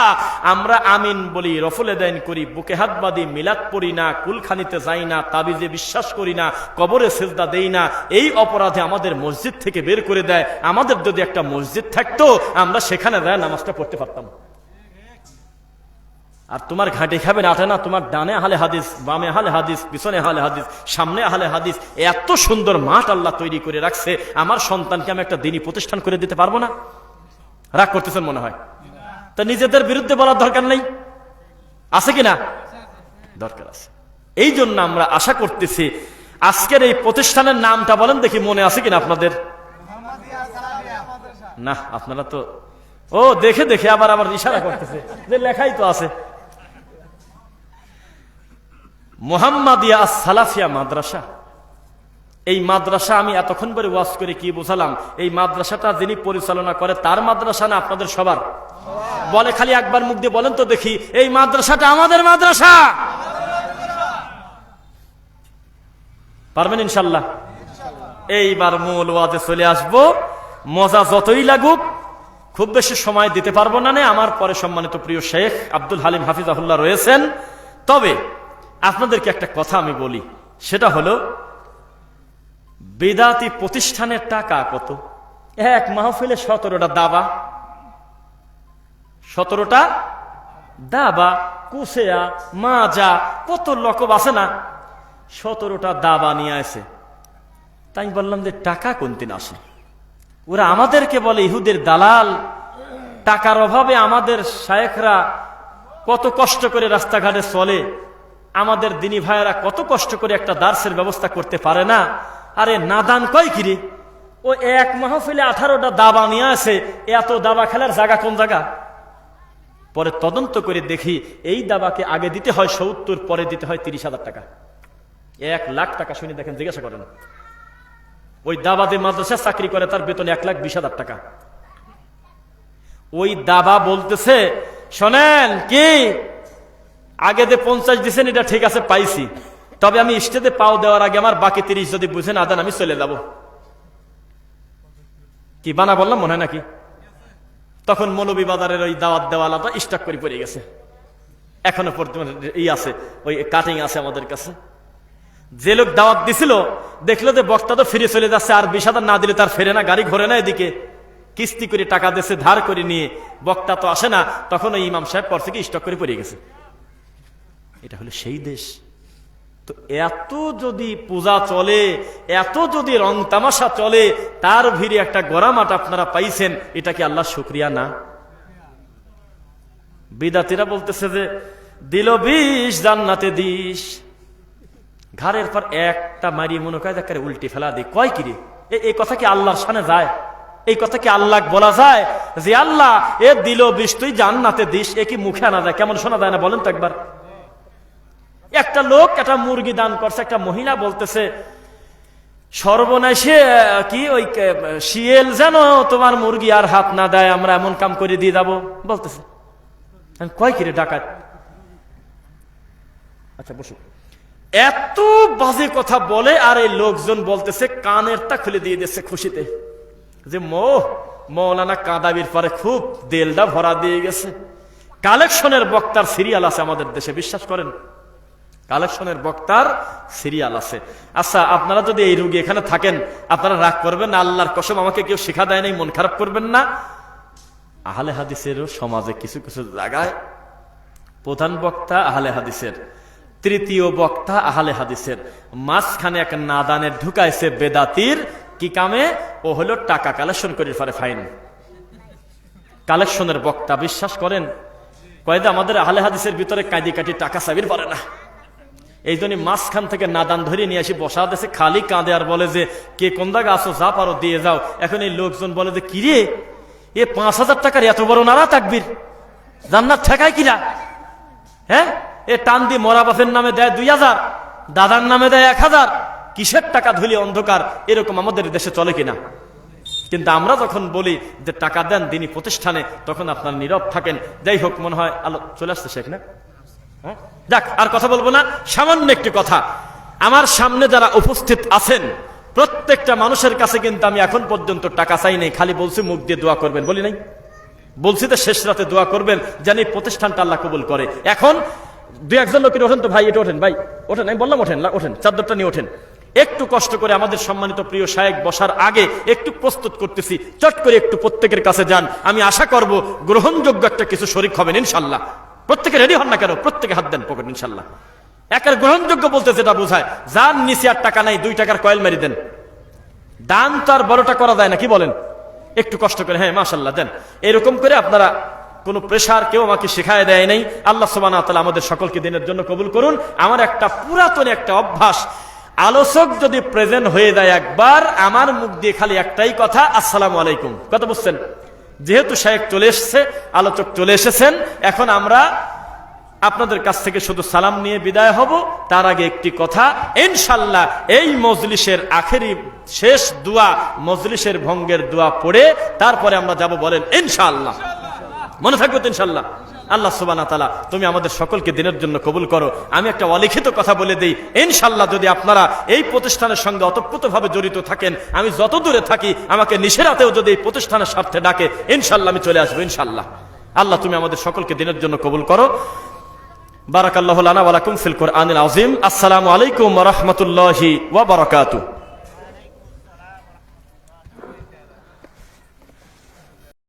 আমরা আমিন বলি, রফুল এদাইন করি, বুকে হাত বাঁধি, মিলাদ পড়ি না, কুলখানিতে যাই না, তাবিজে বিশ্বাস করি না, কবরে সেজদা দেই না, এই অপরাধে আমাদের মসজিদ থেকে বের করে দেয়। আমাদের যদি একটা মসজিদ থাকতো আমরা সেখানে যায় নামাজটা পড়তে পারতাম। আর তোমার ঘাটে খাবে না না, তোমার ডানে আহলে হাদিস, বামে আহলে হাদিস, পিছনে আহলে হাদিস, সামনে আহলে হাদিস, এত সুন্দর মাঠ আল্লাহ তৈরি করে রাখছে। আমার সন্তানকে আমি একটা দ্বীনি প্রতিষ্ঠান করে দিতে পারবো না? রাগ করতেছেন মনে হয়। তা নিজেদের বিরুদ্ধে বলার দরকার নেই, আছে কিনা? দরকার আছে। এই জন্য আমরা আশা করতেছি আজকের এই প্রতিষ্ঠানের নামটা বলেন দেখি, মনে আছে কিনা আপনাদের? না, আপনারা তো ও দেখে দেখে আবার ইশারা করতেছে যে লেখাই তো আছে, মুহাম্মাদিয়া সালাফিয়া মাদ্রাসা। এই মাদ্রাসা আমি এতক্ষণ পরে ওয়াজ করে কি বোঝালাম? এই মাদ্রাসাটা যিনি পরিচালনা করে তার মাদ্রাসা না আপনাদের সবার? বলে খালি একবার মুখ দিয়ে বলেন তো দেখি, এই মাদ্রাসাটা আমাদের মাদ্রাসা। পারবেন ইনশাল্লাহ? এইবার মূল ওয়াজে চলে আসবো। মজা যতই লাগুক, খুব বেশি সময় দিতে পারবো না। আমার পরে সম্মানিত প্রিয় শেখ আব্দুল হালিম হাফিজাহুল্লাহ রয়েছেন। তবে আপনাদেরকে একটা কথা আমি বলি, সেটা হলো বিদাতি প্রতিষ্ঠানের টাকা কত? এক মাহফিলে 17টা দাবা, 17টা দাবা, কুসেয়া, মাজা, কত লকব আছে না, 17টা দাবা নিয়ে আসে। তাই বললাম যে টাকা কোন দিন আসে? ওরা আমাদেরকে বলে ইহুদের দালাল। টাকার অভাবে আমাদের শায়েখরা কত কষ্ট করে রাস্তাঘাটে চলে, আমাদের দিনী ভাইয়েরা কত কষ্ট করে একটা দার্সের ব্যবস্থা করতে পারে না। আরে নাদান কয় কিরে, ও এক মাহফিলে 18টা দাবা নিয়ে আসে, এত দাবা খেলার জায়গা কোন জায়গা? পরে তদন্ত করে দেখি এই দাবাকে আগে দিতে হয় 70, পরে দিতে হয় 30,000 টাকা। 1 লাখ টাকা শুনে দেখেন, জিজ্ঞাসা করেন। ওই দাবাতে মাদ্রাসা চাকরি করে, তার বেতন 1,20,000 টাকা। ওই দাবা বলতেছে শোনেন কি, আগে যে 50 দিছেন এটা ঠিক আছে পাইছি, তবে আমি স্টেজে পাও দেওয়ার আগে আমার বাকি 30 যদি বুঝেন আদান আমি চলে যাব। কি বানা বললাম মনে হয় নাকি? তখন মৌলভী বাজারের ওই দাওয়াত দেওয়ালাটা স্টক করে পড়ে গেছে, এখনো আছে, ওই কাটিং আছে আমাদের কাছে। যে লোক দাওয়াত দিছিল দেখলো যে বক্তা তো ফিরে চলে যাচ্ছে, আর 20,000 না দিলে তার ফেরে না, গাড়ি ঘোরে না, এদিকে কিস্তি করে টাকা দিচ্ছে ধার করে নিয়ে, বক্তা তো আসে না। তখন ওই ইমাম সাহেব পর থেকে স্টক করে পড়ে গেছে। এটা হলো সেই দেশ। তো এত যদি পূজা চলে, এত যদি রং তামাশা চলে, তার ভিড়ে একটা গড়ামাট আপনারা পাইছেন, এটা কি আল্লাহ শুকরিয়া না? বিদাতিরা বলতেছে যে দিল 20 জান্নাতে দিস, ঘাড়ের পর একটা মারি মনে করে দেখ উল্টে ফেলা দি। কয় কিরে, এই কথা কি আল্লাহর সামনে যায়? এই কথা কি আল্লাহ বলা যায় যে আল্লাহ এ দিল 20 তুই জান্নাতে দিস? এ কি মুখে আনা যায়? কেমন শোনা যায় না বলেন তো একবার? একটা লোক একটা মুরগি দান করছে, একটা মহিলা বলতেছে সর্বনাশে কি ওই শিয়াল যেন তোমার মুরগি আর হাত না দেয়, আমরা এমন কাম করে দিয়ে যাবো বলতেছে। কয় কিরে ডাকাত, আচ্ছা বসো। এত বাজে কথা বলে, আর এই লোকজন বলতেছে কানেরটা খুলে দিয়ে দিচ্ছে খুশিতে, যে মৌলানা কাদাবির পরে খুব দেলটা ভরা দিয়ে গেছে। কালেকশনের বক্তার সিরিয়াল আছে আমাদের দেশে, বিশ্বাস করেন, কালেকশনের বক্তার সিরিয়াল আছে। আচ্ছা, আপনারা যদি এই রোগী এখানে থাকেন, আপনারা রাগ করবেন না? আল্লাহর কসম, আমাকে কেউ শিক্ষা দেয় নাই, মন খারাপ করবেন না। আহলে হাদিসেরও সমাজে কিছু কিছু জায়গায় প্রধান বক্তা আহলে হাদিসের, তৃতীয় বক্তা আহলে হাদিসের, মাঝখানে এক নাদানের ঢুকাইছে বেদাতির কি কামে? ও হলো টাকা কালেকশন করে পারে, ফাইন কালেকশনের বক্তা। বিশ্বাস করেন, কয়েদা আমাদের আহলে হাদিসের ভিতরে কাঁদি কাটি টাকা চাবির পারে না। এই জন্য মাঝখান থেকে নাদান ধরে নিয়ে আসি বসা দিয়েছে, খালি কাঁদে আর বলে যে কে কোন জায়গা আসো, যা পারো দিয়ে যাও। এখন এই লোকজন বলে যে কিরে, এ 5,000 টাকার এত বড় নারা তাকবীর, জান্নাত ঠেকায় কিনা? হ্যাঁ, এ টান দিয়ে মরা বাপের নামে দেয় 2,000, দাদার নামে দেয় 1,000, কিসের টাকা ধুলি অন্ধকার? এরকম আমাদের দেশে চলে কিনা? কিন্তু আমরা যখন বলি যে টাকা দেন দিনী প্রতিষ্ঠানে, তখন আপনার নীরব থাকেন। যাই হোক, মনে হয় আলো চলে আসছে শেখ না? হ্যাঁ, যাক, আর কথা বলবো না। সামান্য একটি কথা, আমার সামনে যারা উপস্থিত আছেন প্রত্যেকটা মানুষের কাছে কিন্তু আমি এখন পর্যন্ত টাকা চাই নাই, খালি বলছি মুখ দিয়ে দোয়া করবেন, বলি নাই? বলছি তো শেষ রাতে দোয়া করবেন যেন এই প্রতিষ্ঠানটা আল্লাহ কবুল করে। এখন 2-1 লোকের ওঠেন তো ভাই, এটা ওঠেন ভাই, ওঠেন, আমি বললাম ওঠেন, ওঠেন, চাদরটা নিয়ে ওঠেন। একটু কষ্ট করে আমাদের সম্মানিত প্রিয় শায়েখ বসার আগে একটু প্রস্তুত করতেছি, চট করে একটু প্রত্যেকের কাছে যান। আমি আশা করব গ্রহণযোগ্য একটা কিছু শরীক হবেন ইনশাল্লাহ। প্রত্যেকে রেডি হন না কেন, প্রত্যেকে হাত দেন পকেট ইনশাল্লাহ। একের গ্রহণযোগ্য বলতে যেটা বোঝায়, যার নিচে আর টাকা নাই 2 টাকার কয়েল মারি দেন। দান তো আর বড়টা করা যায় না, কি বলেন? একটু কষ্ট করে, হ্যাঁ মাশাল্লাহ দেন। এরকম করে আপনারা, কোনো প্রেশার কেউ আমাকে শেখায় দেয় নাই। আল্লাহ সুবহানাহু ওয়া তাআলা আমাদের সকলকে দিনের জন্য কবুল করুন। আমার একটা পুরাতন একটা অভ্যাস, আলোচক যদি প্রেজেন্ট হয়ে যায় একবার, আমার মুখ দিয়ে খালি একটাই কথা, আসসালামু আলাইকুম। কথা বুঝছেন? যেহেতু শায়েখ চলে এসেছে, আলোচক চলে এসেছেন, এখন আমরা আপনাদের কাছ থেকে শুধু সালাম নিয়ে বিদায় হব। তার আগে একটি কথা, ইনশাল্লাহ এই মজলিসের আখেরি শেষ দোয়া, মজলিসের ভঙ্গের দোয়া পড়ে তারপরে আমরা যাব, বলেন ইনশাআল্লাহ। মনে থাকবে তো ইনশাআল্লাহ? আল্লাহ সুবহানাহু ওয়া তাআলা তুমি আমাদের সকলকে দিনের জন্য কবুল করো। আমি একটা অলিখিত কথা বলে দেই, ইনশাআল্লাহ যদি আপনারা এই প্রতিষ্ঠানের সঙ্গে অতপ্রতভাবে জড়িত থাকেন, আমি যত দূরে থাকি, আমাকে নিশিরাতেও যদি এই প্রতিষ্ঠানের স্বার্থে ডাকে, ইনশাআল্লাহ আমি চলে আসবো ইনশাআল্লাহ। আল্লাহ তুমি আমাদের সকলকে দিনের জন্য কবুল করো। বারাকাল্লাহু লানা ওয়া লাকুম ফিল কুরআনিল আযীম। আসসালামু আলাইকুম ওয়া রাহমাতুল্লাহি ওয়া বারাকাতুহু।